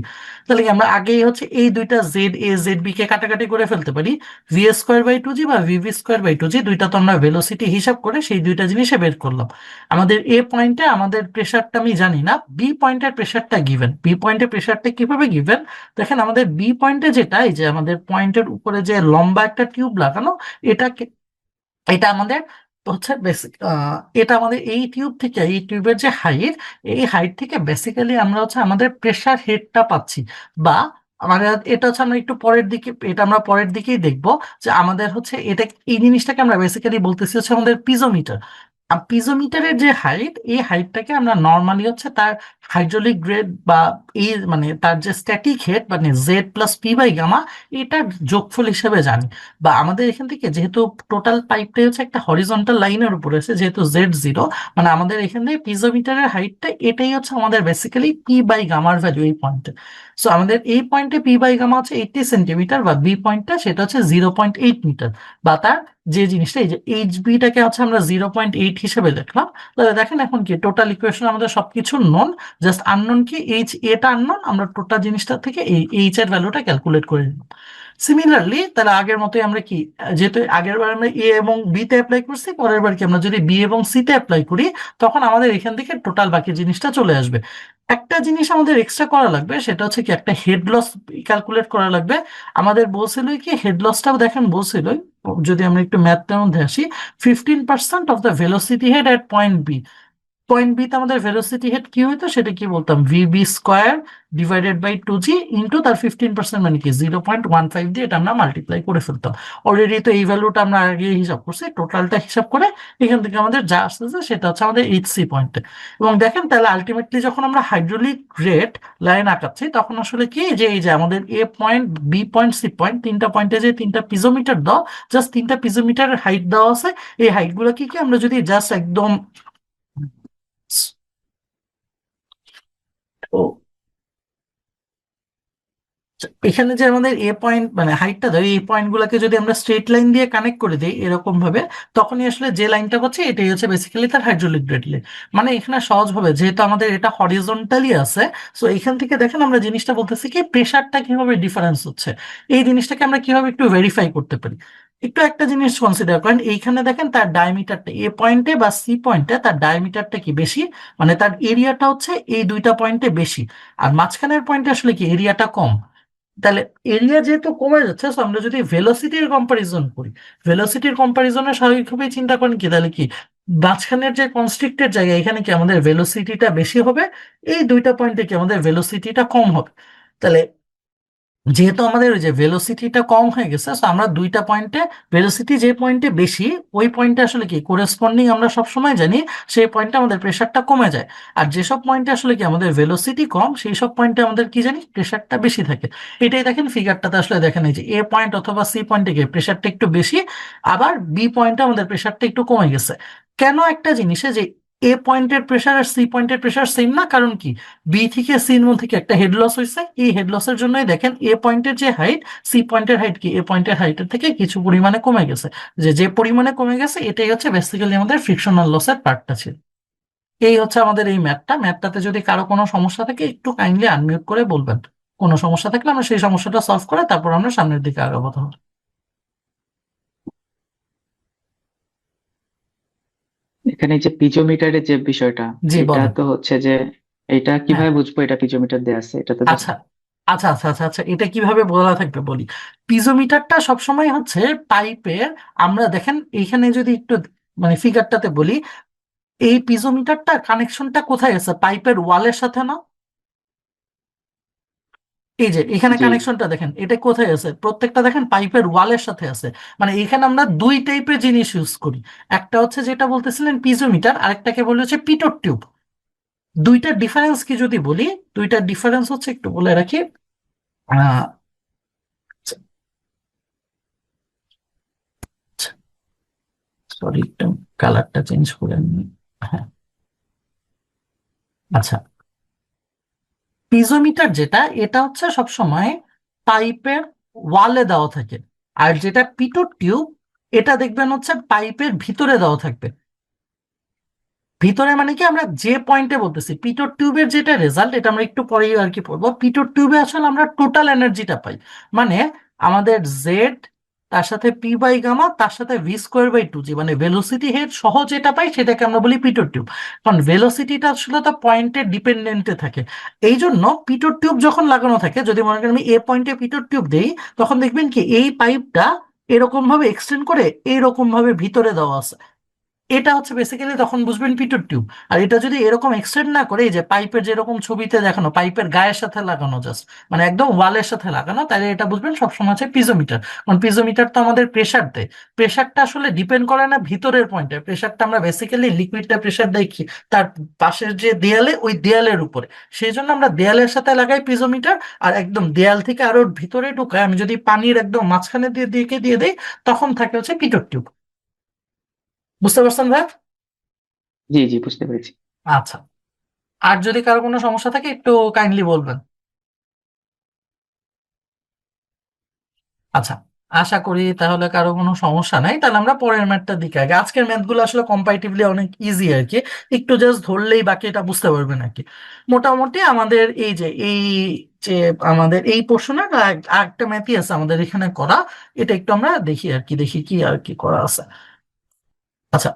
তাহলে কি আমরা আগেই হচ্ছে এই দুইটা ZA ZB কে কাটাকাটি করে ফেলতে পারি, V A square by 2g বা ভিবি স্কোয়ার বাই 2g, দুইটা তো আমরা ভেলোসিটি হিসাব করে সেই দুইটা জিনিসে বের করলাম। আমাদের এ পয়েন্টে আমাদের প্রেশারটা আমি জানি না, বি পয়েন্টের প্রেশারটা গিভেন। বি পয়েন্টের প্রেশারটা কিভাবে গিভেন, দেখেন আমাদের বি পয়েন্টে যেটা, এই যে আমাদের পয়েন্টের উপরে যে লম্বা একটা টিউব লাগানো, এটাকে, এটা আমাদের হচ্ছে বেসিক, এটা আমাদের এই টিউব থেকে, এই টিউবের যে হাইট, এই হাইট থেকে বেসিক্যালি আমরা হচ্ছে আমাদের প্রেসার হেডটা পাচ্ছি। বা মানে এটা হচ্ছে আমরা একটু পরের দিকে, এটা আমরা পরের দিকেই দেখবো, যে আমাদের হচ্ছে এটা, এই জিনিসটাকে আমরা বেসিক্যালি বলতেছি হচ্ছে আমাদের পিজোমিটার। পিজোমিটারের যে হাইট, এই হাইটটাকে আমরা নর্মালি হচ্ছে তার হাইড্রোলিক গ্রেড বা এই মানে তার যে স্ট্যাটিক হেড মানে Z plus P by gamma, এটার যোগফল হিসেবে জানি। বা আমাদের এখান থেকে যেহেতু টোটাল পাইপটাই হচ্ছে একটা হরিজন্টাল লাইনের উপরে আছে, যেহেতু জেড জিরো, মানে আমাদের এখান থেকে পিজোমিটারের হাইটটা এটাই হচ্ছে আমাদের বেসিক্যালি পি বাই গামার ভ্যালু এই পয়েন্টে। সো আমাদের এই পয়েন্টে পি বাই গামা হচ্ছে 80 সেন্টিমিটার, বা বি পয়েন্টটা সেটা হচ্ছে 0.8 মিটার। বা তার যে জিনিসটা, এই যে এইচ বিটাকে হচ্ছে আমরা 0.8 হিসেবে লিখলাম। তাহলে দেখেন এখন কি টোটাল ইকুয়েশন আমাদের সবকিছু নন, জাস্ট আননোন কি এইচ এটা আননোন, আমরা টোটাল জিনিসটা থেকে এই এইচ এর ভ্যালুটা ক্যালকুলেট করে নিলাম। সিমিলারলি তাহলে আগের মতোই আমরা কি, যেহেতু আগের বার আমরা এ এবং বি তে অ্যাপ্লাই করছি, পরের বার কি আমরা যদি বি এবং সি তে অ্যাপ্লাই করি, তখন আমাদের এখান থেকে টোটাল বাকি জিনিসটা চলে আসবে। একটা জিনিস আমাদের এক্সট্রা করা লাগবে, সেটা হচ্ছে কি একটা হেড লস ক্যালকুলেট করা লাগবে। আমাদের বলছিল কি হেড লসটাও দেখেন বলছিল, যদি আমরা একটু ম্যাথটার মধ্যে আসি, 15% of the velocity head at point B. Point B তে আমাদের ভেলোসিটি হেড কি হইতো, সেটা কি বলতাম, VB square divided by 2g into তার 15% মানে কি 0.15 দিয়ে এটা আমরা মাল্টিপ্লাই করে ফেলতাম। অলরেডি তো এই ভ্যালুটা আমরা আগে হিসাব করছি, টোটালটা হিসাব করে এখান থেকে আমাদের যা আসতেছে সেটা হচ্ছে আমাদের এইচসি পয়েন্টে। এবং দেখেন তাহলে আলটিমেটলি যখন আমরা হাইড্রোলিক রেট লাইন আঁকাচ্ছি, তখন আসলে কি যে এই যে আমাদের A point, B point, C point, তিনটা পয়েন্টে যে তিনটা পিজোমিটার দাও, জাস্ট তিনটা পিজোমিটারের হাইট দেওয়া আছে। এই হাইট গুলো কি কি আমরা যদি জাস্ট একদম ও এখানে যে আমাদের এ পয়েন্ট মানে হাইটটা ধরি, এই পয়েন্ট গুলোকে যদি আমরা স্ট্রেট লাইন দিয়ে কানেক্ট করে দিই এরকম ভাবে, তখনই আসলে যে লাইনটা হচ্ছে এটাই হচ্ছে বেসিক্যালি তার হাইড্রোলিক গ্রেড লাইন। মানে এখানে সহজ ভাবে যেহেতু আমাদের এটা হরিজন্টালি আছে, সো এখান থেকে দেখেন আমরা জিনিসটা বলতেছি কি প্রেসারটা কিভাবে ডিফারেন্স হচ্ছে, এই জিনিসটাকে আমরা কিভাবে একটু ভেরিফাই করতে পারি। একটু একটা জিনিস কনসিডার করেন, এইখানে দেখেন তার ডায়ামিটারটা এ পয়েন্টে বা সি পয়েন্টে তার ডায়ামিটারটা কি বেশি, মানে তার এরিয়াটা হচ্ছে এই দুইটা পয়েন্টে বেশি। আর মাঝখানের পয়েন্টে আসলে কি এরিয়াটা কম। তাহলে এরিয়া যেহেতু কমে যাচ্ছে, so আমরা যদি ভেলোসিটির কম্পারিজন করি, ভেলোসিটির কম্পারিজনে স্বাভাবিকভাবেই চিন্তা করেন কি তাহলে কি মাঝখানের যে কনস্ট্রিক্টেড জায়গা, এখানে কি আমাদের ভেলোসিটিটা বেশি হবে, এই দুইটা পয়েন্টে কি আমাদের ভেলোসিটিটা কম হবে। তাহলে যেহেতু আমাদের ওই যে ভেলোসিটিটা কম হয়ে গেছে, so আমরা দুইটা পয়েন্টে ভেলোসিটি যে পয়েন্টে বেশি, ওই পয়েন্টে আসলে কি কোরেসপন্ডিং আমরা সব সময় জানি সেই পয়েন্টে আমাদের প্রেশারটা কমে যায়। আর যেসব পয়েন্টে আসলে কি আমাদের ভেলোসিটি কম, সেই সব পয়েন্টে আমাদের কি জানি প্রেশারটা বেশি থাকে। এটাই দেখেন ফিগারটাতে আসলে দেখেন, এই যে এ পয়েন্ট অথবা সি পয়েন্টে গিয়ে প্রেশারটা একটু বেশি, আবার বি পয়েন্টে আমাদের প্রেশারটা একটু কমে গেছে। কেন একটা জিনিসে যে এ পয়েন্টের প্রেশার আর সি পয়েন্টের প্রেশার সেম না, কারণ কি বি থেকে সির মধ্যে কি একটা হেড লস হয়েছে, এই হেড লসের জন্যই দেখেন এ পয়েন্টের যে হাইট, সি পয়েন্টের হাইট কি এ পয়েন্টের হাইটের থেকে কিছু পরিমাণে কমে গেছে। যে যে পরিমাণে কমে গেছে এটাই হচ্ছে বেসিক্যালি আমাদের ফ্রিকশনাল লসের পার্টটা ছিল। এই হচ্ছে আমাদের এই ম্যাথটাতে যদি কারো কোনো সমস্যা থাকে একটু কাইন্ডলি আনমিউট করে বলবেন। কোনো সমস্যা থাকলে আমরা সেই সমস্যাটা সলভ করে তারপর আমরা সামনের দিকে আগাবো তাহলে। এখানে যে পিজোমিটারের যে বিষয়টা, জি এটা বলেন। তো হচ্ছে যে এটা হ্যাঁ, কিভাবে বুঝবো এটা পিজোমিটার দেয়া আছে? এটা তো জাস্ট আচ্ছা আচ্ছা আচ্ছা আচ্ছা আচ্ছা, এটা কিভাবে বলা থাকবে বলি। পিজোমিটারটা সবসময় হচ্ছে পাইপের, আমরা দেখেন এইখানে যদি একটু মানে ফিগারটাতে বলি, এই পিজোমিটারটা কানেকশনটা কোথায় আছে, পাইপের ওয়ালের সাথে না? এই যে এখানে জি। কানেকশনটা দেখেন এটা কোথায় আছে, প্রত্যেকটা দেখেন পাইপের ওয়ালের সাথে আছে। মানে এখানে আমরা দুই টাইপের জিনিস ইউজ করি, একটা হচ্ছে যেটা বলতেছিলেন পিজোমিটার, আরেকটাকে বলে হচ্ছে পিটোর টিউব। দুইটার ডিফারেন্স কি যদি বলি, দুইটার ডিফারেন্স হচ্ছে একটু বলে রাখি। আহ সরি, একটু কালারটা চেঞ্জ করে নিই। হ্যাঁ, আচ্ছা, পিজোমিটার যেটা, এটা হচ্ছে সবসময় পাইপের ওয়ালে দেওয়া থাকে। আর যেটা পিটোর টিউব, এটা দেখবেন হচ্ছে পাইপের ভিতরে দেওয়া থাকবে। ভিতরে মানে কি, আমরা যে পয়েন্টে বলতেছি পিটোর টিউবের যেটা রেজাল্ট, এটা আমরা একটু পরেই আর কি পড়বো। পিটোর টিউবে আসলে আমরা টোটাল এনার্জিটা পাই, মানে আমাদের জেড, তার সাথে পি বাই গামা, তার সাথে ভি স্কোয়ার বাই 2g, মানে ভেলোসিটি হেড সহ যেটা পাই সেটাকে আমরা বলি পিটোর টিউব। কারণ ভেলোসিটিটা আসলে তো পয়েন্টে ডিপেন্ডেন্টে থাকে। এই জন্য পিটোর টিউব যখন লাগানো থাকে, যদি মনে করেন আমি এ পয়েন্টে পিটোর টিউব দেই, তখন দেখবেন কি এই পাইপটা এরকম ভাবে এক্সটেন্ড করে এইরকম ভাবে ভিতরে দেওয়া আছে। এটা হচ্ছে বেসিক্যালি তখন বুঝবেন পিটুর টিউব। আর এটা যদি এরকম এক্সটেন্ড না করে, এই যে পাইপের যেরকম ছবিতে দেখানো, পাইপের গায়ের সাথে লাগানো, জাস্ট মানে একদম ওয়ালের সাথে লাগানো, তাহলে এটা বুঝবেন সবসময় হচ্ছে পিজোমিটার। কারণ পিজোমিটার তো আমাদের প্রেসার দেয়। প্রেসারটা আসলে ডিপেন্ড করে না ভিতরের পয়েন্টে, প্রেসারটা আমরা বেসিক্যালি লিকুইডটা প্রেসার দেই কি তার পাশের যে দেয়ালে, ওই দেয়ালের উপরে। সেই জন্য আমরা দেয়ালের সাথে লাগাই পিজোমিটার। আর একদম দেয়াল থেকে আরো ভিতরে ঢুকায় আমি যদি পানির একদম মাঝখানে দিয়ে দিই, তখন থাকে হচ্ছে পিটুর টিউব। বুঝতে পারছেন ভাই? জি জি, বুঝতে পেরেছি। আচ্ছা। আর যদি কারো কোনো সমস্যা থাকে একটু কাইন্ডলি বলবেন। আচ্ছা, আশা করি তাহলে কারো কোনো সমস্যা নাই। তাহলে আমরা পরের ম্যাথটার দিকে আগে, আজকের ম্যাথগুলো আসলে কম্পারেটিভলি অনেক ইজি আর কি। একটু জাস্ট ধরলেই বাকি এটা বুঝতে পারবেন আর কি। মোটামুটি আমাদের যে আমাদের এই পোর্শনে একটা ম্যাথই আছে আমাদের এখানে করা। এটা একটু আমরা দেখি আর কি, দেখি কি আর কি করা আছে। আচ্ছা,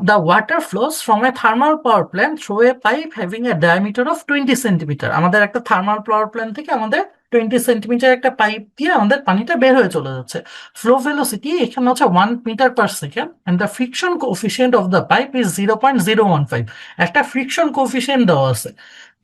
the water flows from a thermal power plant through a pipe having a diameter of 20 centimetre. আমাদের একটা থার্মাল পাওয়ার প্ল্যান্ট থেকে আমাদের 20 সেন্টিমিটার একটা পাইপ দিয়ে আমাদের পানিটা বের হয়ে চলে যাচ্ছে। ফ্লো ভেলোসিটি এখানে হচ্ছে 1 metre per second, and the friction coefficient of the pipe is 0.015। একটা ফ্রিকশন কোফিসিয়েন্ট দেওয়া আছে।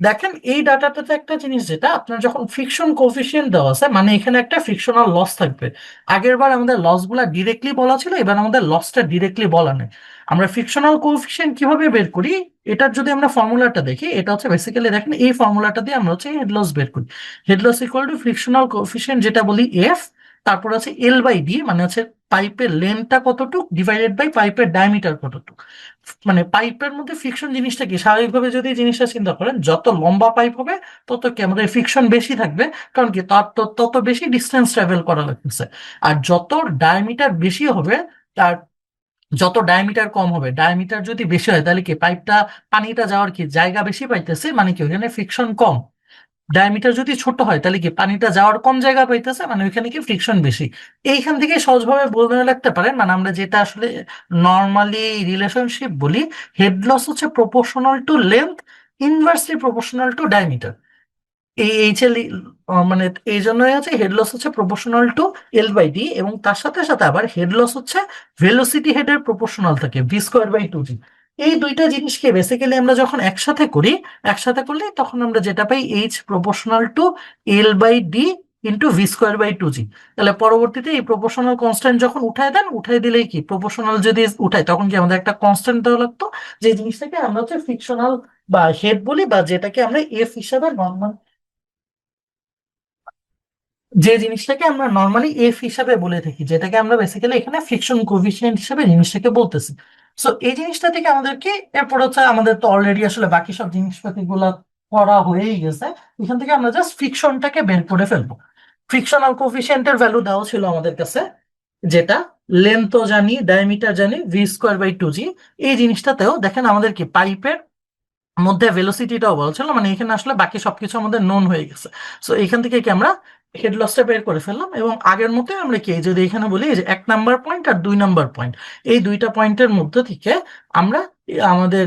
দেখেন এই ডাটাটাতে একটা জিনিস, যেটা আপনার যখন ফ্রিকশন কোফিসিয়েন্ট দেওয়া আছে মানে এখানে একটা ফ্রিকশনাল লস থাকবে। আগের বার আমাদের লস গুলা ডিরেক্টলি বলা ছিল, এবার আমাদের লসটা ডিরেক্টলি বলা নেই। আমরা ফ্রিকশনাল কোএফিসিয়েন্ট কিভাবে বের করি, এটার যদি আমরা ফর্মুলাটা দেখি, এটা হচ্ছে বেসিক্যালি দেখেন এই ফর্মুলাটা দিয়ে আমরা হচ্ছে হেড লস বের করি। Head loss equal to frictional coefficient যেটা বলি এফ, তারপর আছে এল বাই ডি, মানে হচ্ছে পাইপের লেন্থটা কতটুক ডিভাইডেড বাই পাইপের ডায়ামিটার কতটুক। মানে পাইপের মধ্যে ফ্রিকশন জিনিসটা কি, স্বাভাবিকভাবে যদি জিনিসটা চিন্তা করেন, যত লম্বা পাইপ হবে তত কি আমাদের ফ্রিকশন বেশি থাকবে। কারণ কি তত বেশি ডিস্টেন্স ট্রাভেল করা লাগতেছে। আর যত ডায়ামিটার বেশি হবে, তার যত ডায়ামিটার কম হবে। ডায়ামিটার যদি বেশি হয় তাহলে কি পাইপটা, পানিটা যাওয়ার কি জায়গা বেশি পাইতেছে, মানে কি ওখানে ফ্রিকশন কম। ডায়ামিটার যদি ছোট হয় তাহলে কি পানিটা যাওয়ার কম জায়গা পাইতেছে, মানে ওইখানে কি ফ্রিকশন বেশি। এইখান থেকে সহজভাবে বলতে লাগতে পারেন, মানে আমরা যেটা আসলে নর্মালি রিলেশনশিপ বলি, হেড লস হচ্ছে proportional to length, inversely proportional to diameter. এই এইচএল, মানে এই জন্যই হচ্ছে হেড লস হচ্ছে proportional to L by D, এবং তার সাথে সাথে আবার হেড লস হচ্ছে ভেলোসিটি হেডের প্রপোর্শনাল থাকে V square by two G. এই দুইটা জিনিসকে বেসিক্যালি আমরা যখন একসাথে করলে তখন আমরা যেটা পাই H proportional to L by D into V square by two G. তাহলে পরবর্তীতে এই প্রপোর্শনাল কনস্ট্যান্ট যখন উঠায় দেন, উঠাই দিলেই কি প্রপোর্শনাল যদি উঠাই তখন কি আমাদের একটা কনস্ট্যান্ট দেওয়া লাগতো, যে জিনিসটাকে আমরা হচ্ছে ফ্রিকশনাল বা হেড বলি, বা যেটাকে আমরা এফ হিসাবে নর্মাল, যে জিনিসটাকে আমরা নর্মালি এফ হিসাবে বলে থাকি, যেটাকে আমরা বেসিক্যালি এখানে ফ্রিকশন কোএফিসিয়েন্ট হিসাবে জিনিসটাকে বলতেছি। সো এই জিনিসটা থেকে আমাদেরকে, এরপর হচ্ছে আমাদের তো অলরেডি আসলে বাকি সব জিনিসপাতি গুলা করা হয়েই গেছে। এখান থেকে আমরা জাস্ট ফ্রিকশনটাকে বের করে ফেলবো। ফ্রিকশনাল কোএফিসিয়েন্টের ভ্যালু দেওয়া ছিল আমাদের কাছে, যেটা লেন্থও জানি, ডায়ামিটার জানি, V square by two G. এই জিনিসটাতেও দেখেন আমাদের কি পাইপের মধ্যে ভেলোসিটিটাও বলছিল, মানে এখানে আসলে বাকি সবকিছু আমাদের নোন হয়ে গেছে। সো এখান থেকে কি আমরা হেড লসটা বের করে ফেললাম, এবং আগের মতো আমরা কি যদি এখানে বলি এই যে 1 নাম্বার পয়েন্ট আর 2 নাম্বার পয়েন্ট, এই দুইটা পয়েন্টের মধ্যে থেকে আমরা আমাদের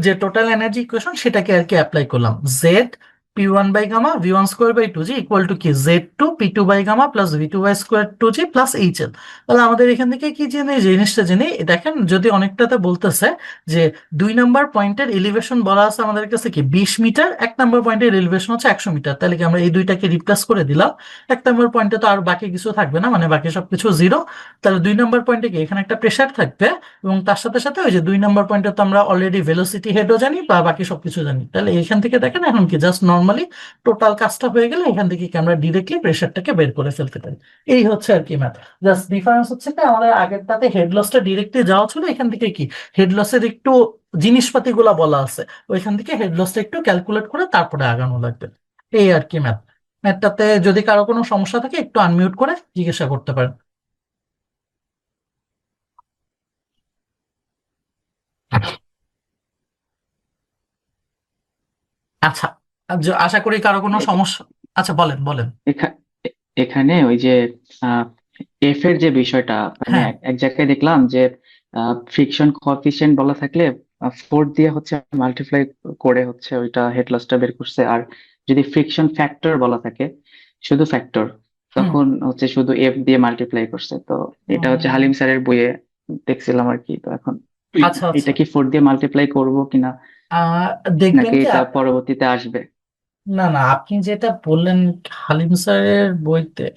যে টোটাল এনার্জি ইকুয়েশন সেটাকে আর কি অ্যাপ্লাই করলাম। Z P one by gamma V one square by two G equal to কি Z two P two by gamma plus V two by square two G plus H L. তাহলে আমাদের এখান থেকে কি জেনে, জিনিসটা জেনে দেখেন, যদি অনেকটাতে বলতেছে যে 2 নাম্বার পয়েন্টের এলিভেশন বলা আছে আমাদের কাছে কি 20 মিটার, 1 নাম্বার পয়েন্টের এলিভেশন হচ্ছে 100 মিটার, তাহলে কি আমরা এই দুইটাকে রিপ্লেস করে দিলাম। 1 নাম্বার পয়েন্টে তো আর বাকি কিছু থাকবে না, মানে বাকি সবকিছু জিরো। তাহলে 2 নাম্বার পয়েন্টে কি এখানে একটা প্রেসার থাকবে, এবং তার সাথে সাথে ওই যে 2 নাম্বার পয়েন্টে তো আমরা অলরেডি ভেলোসিটি হেডও জানি বা বাকি সবকিছু জানি। তাহলে এখান থেকে দেখেন এখন কি জাস্ট নর্মালি টোটাল কাজটা হয়ে গেলে এখান থেকে কি আমরা ডিরেক্টলি প্রেসারটাকে বের করে ফেলতে পারি। এই হচ্ছে আর কি ম্যাথ। জাস্ট ডিফারেন্স হচ্ছে কি আমাদের আগেরটাতে হেড লসটা ডিরেক্টলি যাওয়া ছিল, এখান থেকে কি হেড লসের একটু জিনিসপাতি গুলা বলা আছে, ওইখান থেকে হেড লসটা একটু ক্যালকুলেট করে তারপরে আগানো লাগবে। এই আর কি ম্যাথ। ম্যাথটাতে যদি কারো কোনো সমস্যা থাকে একটু আনমিউট করে জিজ্ঞাসা করতে পারেন। আচ্ছা, আশা করি কারো কোনো এ- সমস্যা। আচ্ছা, বলেন বলেন। এখা- এখানে ওই যে এফ এর যে বিষয়টা, মানে হ্যাঁ। এক এক জায়গায় দেখলাম যে ফ্রিকশন কোএফিসিয়েন্ট বলা থাকলে 4 দিয়ে হচ্ছে মাল্টিপ্লাই করে হচ্ছে ওইটা হেড লসটা বের করছে। আর যদি ফ্রিকশন ফ্যাক্টর বলা থাকে, শুধু ফ্যাক্টর, হুম। তখন হচ্ছে শুধু এফ দিয়ে মাল্টিপ্লাই করছে। তো এটা হচ্ছে উম, হালিম স্যারের বইয়ে দেখছিলাম আর কি। তো এখন আচ্ছা এটা আচ্ছা। কি 4 দিয়ে মাল্টিপ্লাই করব কিনা, আহ দেখবেন নাকি কি এটা পরবর্তীতে আসবে? না না, আপনি যেটা বললেন হালিম স্যারের বইতে,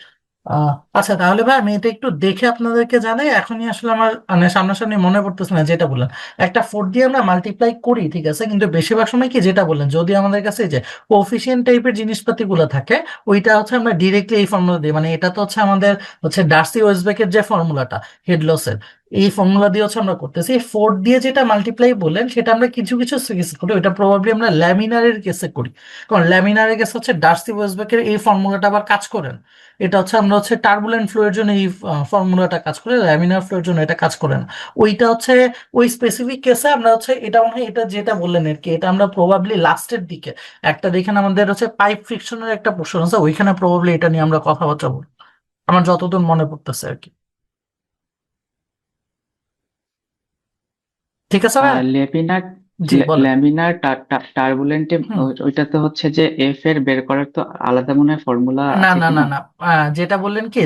আহ আচ্ছা তাহলে ভাই আমি এটা একটু দেখে আপনাদেরকে জানাই। এখনই আসলে আমার মানে সামনাসামনি মনে পড়তেছে না যেটা বললেন। একটা 4 দিয়ে আমরা মাল্টিপ্লাই করি ঠিক আছে, কিন্তু বেশিরভাগ সময় কি যেটা বললেন, যদি আমাদের কাছে এই যে কোফিশিয়েন্ট টাইপের জিনিসপাতি গুলো থাকে, ওইটা হচ্ছে আমরা ডিরেক্টলি এই ফর্মুলা দিই। মানে এটা তো হচ্ছে আমাদের হচ্ছে ডার্সি ওয়েসবেকের যে ফর্মুলাটা হেড লসের, এই ফর্মুলা দিয়ে হচ্ছে আমরা করতেছি। 4 দিয়ে যেটা মাল্টিপ্লাই বললেন সেটা আমরা কিছু কিছু কেসে করি, ওইটা প্রবাবলি আমরা ল্যামিনারের কেসে করি। কারণ ল্যামিনারের কেসে হচ্ছে ডার্সি ওয়েসবেকের এই ফর্মুলাটা আবার কাজ করেন। এটা হচ্ছে আমরা হচ্ছে টার্বুলেন্ট ফ্লো এর জন্য এই ফর্মুলাটা কাজ করে, ল্যামিনার ফ্লো এর জন্য এটা কাজ করে না। ওইটা হচ্ছে ওই স্পেসিফিক কেসে আমরা হচ্ছে এটা মনে হয় এটা যেটা বললেন আর কি, এটা আমরা প্রবাবলি লাস্টের দিকে একটা দেখেন আমাদের হচ্ছে পাইপ ফ্রিকশনের একটা পোর্শন আছে, ওইখানে প্রবাবলি এটা নিয়ে আমরা কথাবার্তা বলবো, আমার যতদূর মনে পড়তেছে আর কি। ঠিক আছে ভাই। লেমিনার জি বলেন। ল্যামিনার টার্বুলেন্টে হুম। ওইটাতে হচ্ছে যে এফ এর বের করার তো আলাদা মনে হয় ফর্মুলা না আছে না না কিনা? না, যেটা বললেন কি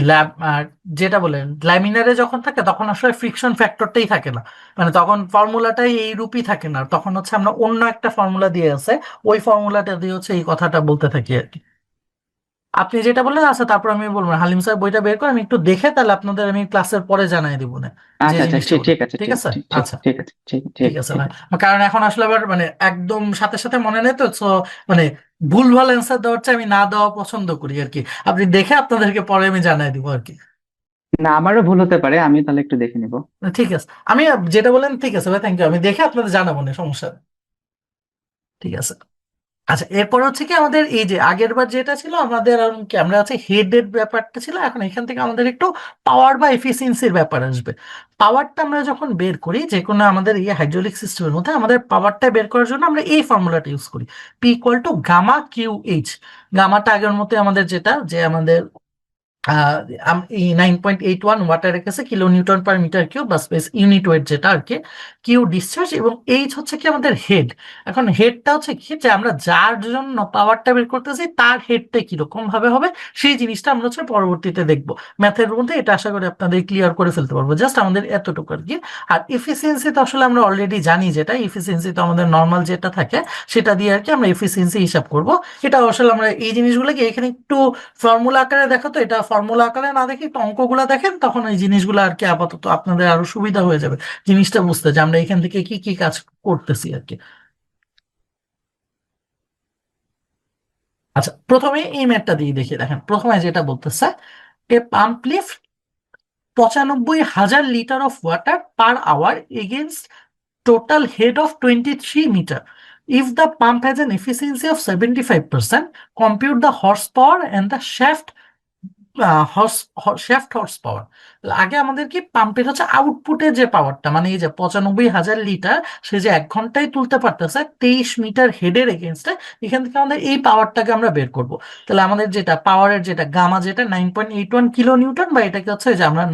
যেটা বললেন ল্যামিনারে যখন থাকে তখন আসলে ফ্রিকশন ফ্যাক্টরটাই থাকে না। মানে তখন ফর্মুলাটাই এই রূপই থাকে না, তখন হচ্ছে আমরা অন্য একটা ফর্মুলা দিয়ে আছে, ওই ফর্মুলাটা দিয়ে হচ্ছে এই কথাটা বলতে থাকি আর কি। আপনি যেটা বললেন আচ্ছা, তারপর আমি বলবো হালিম স্যার বইটা বের করে আমি একটু দেখে তাহলে আপনাদের আমি ক্লাসের পরে জানাই দিব না, যে আচ্ছা আচ্ছা, জিনিসটা ঠিক বললাম। ঠিক আছে, ঠিক ঠিক আছে। ঠিক ঠিক আচ্ছা। ঠিক আছে, ঠিক ঠিক ঠিক আছে ঠিক ভাই। আছে। কারণ এখন আসলে আবার মানে একদম সাথে সাথে মনে নেই তো, তো মানে ভুলভাল অ্যান্সার দেওয়ার চেয়ে আমি না দেওয়া পছন্দ করি আর কি। আপনি দেখে আপনাদেরকে পরে আমি জানাই দিব আর কি। না, আমারও ভুল হতে পারে, আমি তাহলে একটু দেখে নিব। ঠিক আছে, আমি যেটা বলেন ঠিক আছে ভাই, থ্যাংক ইউ, আমি দেখে আপনাদের জানাবো না, সমস্যা নেই। ঠিক আছে। আচ্ছা এরপর হচ্ছে কি আমাদের এই যে আগের বার যেটা ছিল আমাদের কি আমরা আছে হেডের ব্যাপারটা ছিল, এখন এখান থেকে আমাদের একটু পাওয়ার বা এফিসিয়েন্সির ব্যাপার আসবে। পাওয়ারটা আমরা যখন বের করি যে কোনো আমাদের এই হাইড্রোলিক সিস্টেমের মধ্যে, আমাদের পাওয়ারটা বের করার জন্য আমরা এই ফর্মুলাটা ইউজ করি, P equal to gamma Q H. গামাটা আগের মতো আমাদের যেটা যে আমাদের আহ, এই 9.81 ওয়াটারের কাছে kilo newton per metre cube বা স্পেস ইউনিট ওয়েট যেটা আর কি। কিউ ডিসচার্জ এবং এইচ হচ্ছে কি আমাদের হেড। এখন হেডটা হচ্ছে কি যে আমরা যার জন্য পাওয়ারটা বের করতেছি তার হেডটা কিরকম ভাবে হবে, সেই জিনিসটা আমরা হচ্ছে পরবর্তীতে দেখবো ম্যাথের মধ্যে। এটা আশা করি আপনাদের ক্লিয়ার করে ফেলতে পারবো, জাস্ট আমাদের এতটুকু আর কি। আর এফিসিয়েন্সি তো আসলে আমরা অলরেডি জানি, যেটা এফিসিয়েন্সি তো আমাদের নর্মাল যেটা থাকে সেটা দিয়ে আর কি আমরা এফিসিয়েন্সি হিসাব করব। এটা আসলে আমরা এই জিনিসগুলোকে এখানে একটু ফর্মুলা আকারে দেখো, তো এটা ফর্মুলা আকারে না দেখে একটু অঙ্কগুলো দেখেন, তখন এই জিনিসগুলো আর কি আপাতত আপনাদের আরো সুবিধা হয়ে যাবে জিনিসটা বুঝতে, যে আমরা এখান থেকে কি কি কাজ করতেছি আর কি। আচ্ছা প্রথমে এই ম্যাটটা দিয়ে দেখিয়ে দেখেন, প্রথমে যেটা বলতেছে a pump lift 95,000 litre of water per hour against total head of 23 meter. If the pump has an efficiency of 75%, compute the horsepower and the shaft horse power. আগে আমাদের কি পাম্পের হচ্ছে আউটপুটের যে পাওয়ারটা, মানে এই যে 95,000 লিটার সে যে 1 ঘন্টায় তুলতে পারতেছে 23 মিটার হেডের এগেনস্টে, এখান থেকে আমাদের এই পাওয়ারটাকে আমরা বের করব। তাহলে আমাদের যেটা পাওয়ারের যেটা গামা যেটা 9.81 কিলো নিউটন, বা এটাকে হচ্ছে যে আমরা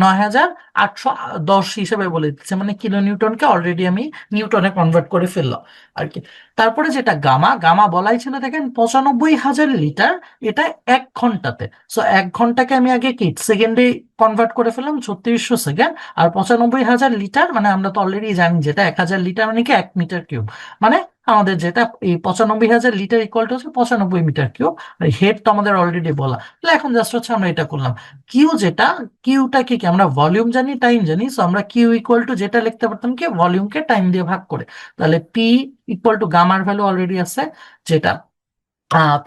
9,810 হিসেবে বলে দিচ্ছি, মানে কিলো নিউটনকে অলরেডি আমি নিউটনে কনভার্ট করে ফেললাম আর কি। তারপরে যেটা গামা, গামা বলাই ছিল দেখেন 95,000 লিটার, এটা 1 ঘন্টাতে। সো 1 ঘন্টাকে আমি আগে কি সেকেন্ডে কনভার্ট করে ফেললাম, 3600 সেকেন্ড। আর 95,000 লিটার মানে আমরা তো অলরেডি জানি যেটা 1,000 লিটার মানে কি 1 মিটার কিউব। মানে আমাদের যেটা এই 95,000 লিটার ইকুয়াল টু হচ্ছে 95 মিটার কিউব। আর হেড তো আমাদের অলরেডি বলা, তাহলে এখন জাস্ট হচ্ছে আমরা এটা করলাম। কিউ যেটা, কিউটাকে কি আমরা ভলিউম জানি টাইম জানি, সো আমরা কিউ ইকুয়াল টু যেটা লিখতে পারতাম কি ভলিউমকে টাইম দিয়ে ভাগ করে। তাহলে পি ইকুয়াল টু গামার ভ্যালু অলরেডি আছে যেটা,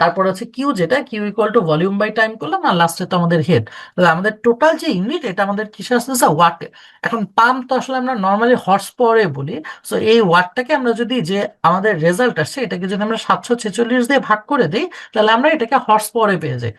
তারপর আছে কিউ যেটা Q equal to volume by time করলাম, আর লাস্টে তো আমাদের হেড। তাহলে আমাদের টোটাল যে ইউনিট এটা আমাদের কিসে আসতেছে ওয়াটে। এখন পাম্প তো আসলে আমরা নর্মালি হর্স পাওয়ারে বলি, সো এই ওয়াটটাকে আমরা যদি যে আমাদের রেজাল্ট আসছে এটাকে যদি আমরা 746 দিয়ে ভাগ করে দিই, তাহলে আমরা এটাকে হর্স পাওয়ারে পেয়ে যাই।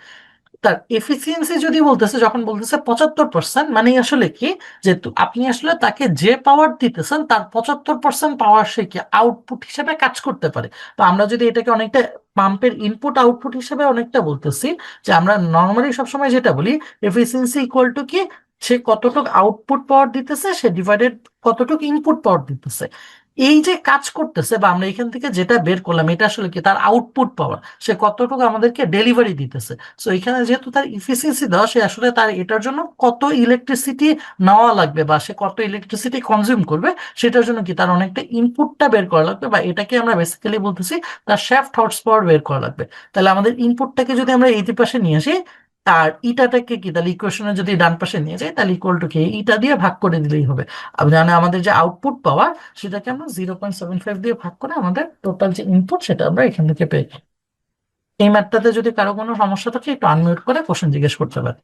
তার এফিসিয়েন্সি যদি বলতেছে, যখন বলতেছে 75%, মানে আসলে কি যে আপনি আসলে তাকে যে পাওয়ার দিতেছেন তার 75% পাওয়ার সে কি আউটপুট হিসেবে কাজ করতে পারে। তো আমরা যদি এটাকে অনেকটা পাম্পের ইনপুট আউটপুট হিসেবে অনেকটা বলতেছি, যে আমরা নর্মালি সবসময় যেটা বলি এফিসিয়েন্সি ইকুয়াল টু কি সে কতটুকু আউটপুট পাওয়ার দিতেছে সে ডিভাইডেড কতটুকু ইনপুট পাওয়ার দিতেছে। এই যে কাজ করতেছে বা আমরা এখান থেকে যেটা বের করলাম এটা আসলে কি তার আউটপুট পাওয়ার, সে কতটুকু আমাদেরকে ডেলিভারি দিতেছে। সো এখানে যেহেতু তার ইফিসিয়েন্সি দেওয়া, সে আসলে তার এটার জন্য কত ইলেকট্রিসিটি নেওয়া লাগবে বা সে কত ইলেকট্রিসিটি কনজিউম করবে, সেটার জন্য কি তার অনেকটা ইনপুটটা বের করা লাগবে, বা এটাকে আমরা বেসিক্যালি বলতেছি তার শ্যাফট হর্স পাওয়ার বের করা লাগবে। তাহলে আমাদের ইনপুটটাকে যদি আমরা এই পাশে নিয়ে আসি, আর ইটাটাকে কি তাহলে ইকুয়েশনে যদি ডান পাশে নিয়ে যাই, তাহলে ইকুয়াল টু কি ইটা দিয়ে ভাগ করে দিলেই হবে। মানে আমাদের যে আউটপুট পাওয়ার, সেটাকে আমরা 0.75 দিয়ে ভাগ করে আমাদের টোটাল যে ইনপুট সেটা আমরা এখান থেকে পেয়ে যাই। এই ম্যাথটাতে যদি কারো কোনো সমস্যা থাকে একটু আনমিউট করে কোশ্চেন জিজ্ঞেস করতে পারে।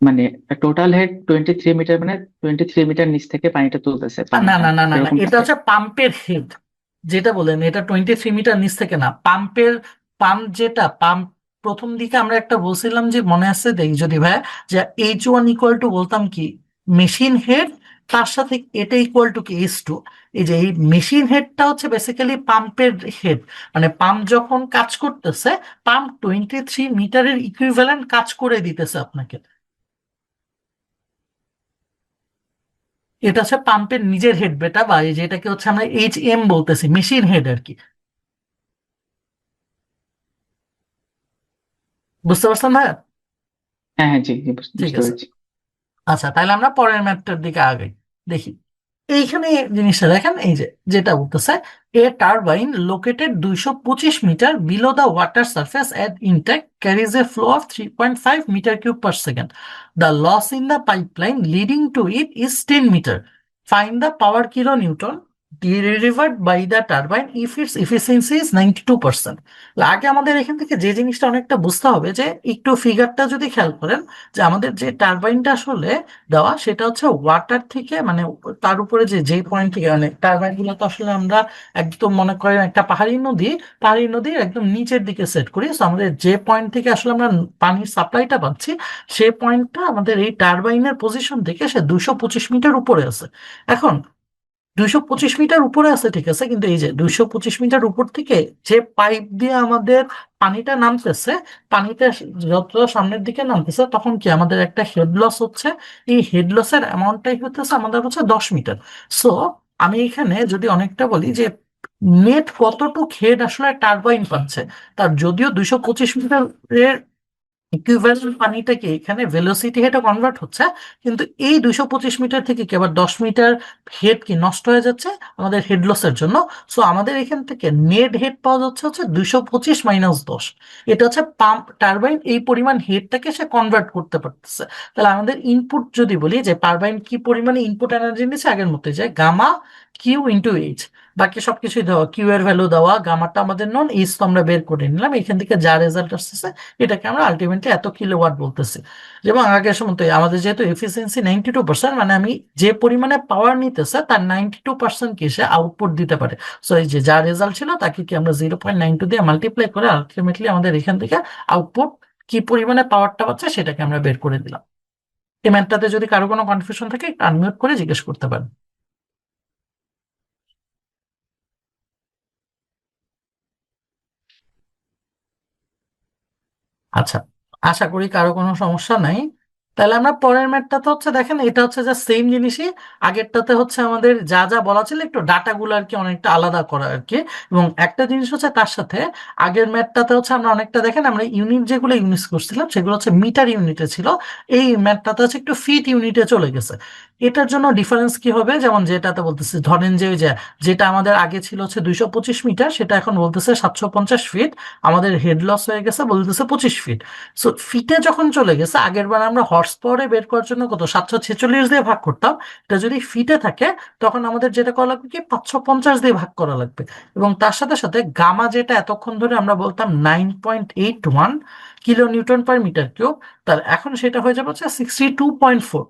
মানে টোটাল হেড 23 মিটার, মানে 23 মিটার নিচ থেকে পানিটা তুলতেছে না পানিটা, না না না না, এরকম এটা কিছু? হচ্ছে পাম্পের হেড। যেটা বলেন এটা 23 মিটার নিচ থেকে না, পাম্পের পাম্প যেটা পাম্প প্রথম দিকে আমরা একটা বলছিলাম যে মনে আছে দেখ যদি ভাই, যে H1 ইকুয়াল টু বলতাম কি মেশিন হেড, তার সাথে এটা ইকুয়াল টু কি H2। এই যে এই মেশিন হেডটা হচ্ছে বেসিক্যালি পাম্পের হেড, মানে পাম্প যখন কাজ করতেছে, পাম্প 23 মিটারের ইকুইভ্যালেন্ট কাজ করে দিতেছে আপনাকে। এটা হচ্ছে পাম্পের নিজের হেড বেটা, বা এই যেটাকে হচ্ছে আমরা HM বলতেছি, মেশিন হেড আর কি। বুঝতে পারছেন ভাই? হ্যাঁ হ্যাঁ, জি জি, ঠিক বুঝতে আছে। পেরেছি। আচ্ছা, তাহলে আমরা পরের ম্যাথটার দিকে আগাই, দেখি। এইখানে জিনিসটা দেখেন, এই যে যেটা বলতেছে, a turbine located 225 metre below the water surface at intake carries a flow of 3.5 metre cube per second. The loss in the pipeline leading to it is 10 metre. Find the power kilonewton delivered by the turbine if its efficiency is 92%। আগে আমাদের এখান থেকে যে জিনিসটা অনেকটা বুঝতে হবে, যে একটু ফিগারটা যদি খেয়াল করেন, যে আমাদের যে টারবাইনটা আসলে দেওয়া সেটা হচ্ছে ওয়াটার থেকে, মানে তার উপরে যে যে পয়েন্ট থেকে, মানে টারবাইন গুলো তো আসলে আমরা একদম মনে করেন একটা পাহাড়ি নদীর একদম নিচের দিকে সেট করি। তো আমাদের যে পয়েন্ট থেকে আসলে আমরা পানির সাপ্লাইটা পাচ্ছি, সে পয়েন্টটা আমাদের এই টারবাইনের পজিশন থেকে সে 225 মিটার উপরে আছে। এখন 225 মিটার উপরে আছে ঠিক আছে, কিন্তু এই যে 225 মিটার উপর থেকে যে পাইপ দিয়ে আমাদের পানিটা নামতেছে, পানিটা যত সামনের দিকে নামতেছে, তখন কি আমাদের একটা হেড লস হচ্ছে। এই হেড লসের অ্যামাউন্টটাই হচ্ছে আমাদের হচ্ছে 10 মিটার। সো আমি এখানে যদি অনেকটা বলি যে নেট কতটুক হেড আসলে টারবাইন পাচ্ছে, তার যদিও 225 মিটারের ইকুইভ্যালেন্ট পানিটাকে এখানে ভেলোসিটি হেডে কনভার্ট হচ্ছে, কিন্তু এই 225 মিটার থেকে কি আবার 10 মিটার হেড কি নষ্ট হয়ে যাচ্ছে আমাদের হেড লসের জন্য। সো আমাদের এখান থেকে নেট হেড পাওয়া যাচ্ছে হচ্ছে 225 - 10। এটা হচ্ছে পাম্প টারবাইন এই পরিমাণ হেডটাকে সে কনভার্ট করতে পারতেছে। তাহলে আমাদের ইনপুট যদি বলি যে টারবাইন কি পরিমাণে ইনপুট এনার্জি নিচ্ছে, আগের মতো যে গামা কিউ ইন্টু এইচ, বাকি সবকিছুই দেওয়া, কিউ এর ভ্যালু দেওয়া, গামাটা আমাদের নন, এইচ তো আমরা বের করে নিলাম, এখান থেকে যা রেজাল্ট আসতেছে এটাকে আমরা আলটিমেটলি এত কিলোওয়াট বলতেছি। যেমন আগের সময় তো আমাদের যেহেতু এফিসিয়েন্সি 92%, মানে আমি যে পরিমাণে পাওয়ার নিতেছে তার 92% কি সে আউটপুট দিতে পারে। সো এই যে যা রেজাল্ট ছিল তাকে কি আমরা 0.92 দিয়ে মাল্টিপ্লাই করে আলটিমেটলি আমাদের এখান থেকে আউটপুট কি পরিমাণে পাওয়ারটা পাচ্ছে সেটাকে আমরা বের করে দিলাম। এই ম্যাথটাতে যদি কারো কোনো কনফিউশন থাকে আনমিউট করে জিজ্ঞেস করতে পারেন। আচ্ছা, আশা করি কারো কোনো সমস্যা নাই। তাহলে আমরা পরের ম্যাটটাতে হচ্ছে দেখেন, এটা হচ্ছে যা সেম জিনিসই, আগেরটাতে হচ্ছে আমাদের যা যা বলা ছিল একটু ডাটাগুলো আর কি অনেকটা আলাদা করা আর কি। এবং একটা জিনিস হচ্ছে তার সাথে আগের ম্যাটটাতে হচ্ছে আমরা অনেকটা দেখেন আমরা ইউনিট যেগুলো ইউজ করছিলাম সেগুলো হচ্ছে মিটার ইউনিটে ছিল, এই ম্যাটটাতে হচ্ছে একটু ফিট ইউনিটে চলে গেছে। এটার জন্য ডিফারেন্স কি হবে, যেমন যেটাতে বলতেছি ধরেন যে ওই যে যেটা আমাদের আগে ছিল হচ্ছে 225 মিটার, সেটা এখন বলতেছে 750 ফিট, আমাদের হেড লস হয়ে গেছে বলতেছে 25 ফিট। সো ফিটে যখন চলে গেছে, আগের বার আমরা হর্স পাওয়ারে বের করার জন্য কত 746 দিয়ে ভাগ করতাম, এটা যদি ফিটে থাকে তখন আমাদের যেটা করা লাগবে কি 550 দিয়ে ভাগ করা লাগবে। এবং তার সাথে সাথে গামা যেটা এতক্ষণ ধরে আমরা বলতাম 9.81 kilo newton per metre cube, তার এখন সেটা হয়ে যাবে হচ্ছে 62.4।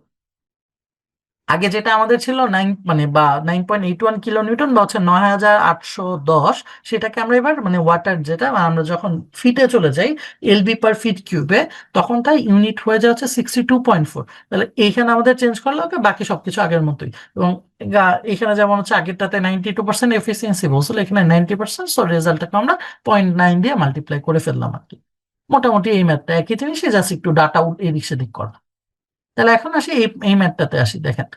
আগে যেটা আমাদের ছিল মানে বা 9.81 কিলো নিউটন বা হচ্ছে 9810, সেটাকে আমরা এবার মানে ওয়াটার যেটা আমরা যখন ফিটে চলে যাই এলবি পার ফিট কিউবে, তখন তাই ইউনিট হয়ে যাচ্ছে 62.4। তাহলে এইখানে আমাদের চেঞ্জ করলে হবে, বাকি সবকিছু আগের মতোই। এবং এখানে যেমন হচ্ছে আগেরটাতে 92% এফিসিয়েন্সি বলছিল, এখানে 90%। সো রেজাল্টটাকে আমরা 0.9 দিয়ে মাল্টিপ্লাই করে ফেললাম আর কি। মোটামুটি এই ম্যাথটা একই জিনিসই, জাস্ট একটু ডাটা এদিক সেদিক করা। তাহলে এখন আসি এই ম্যাথটাতে আসি, দেখেন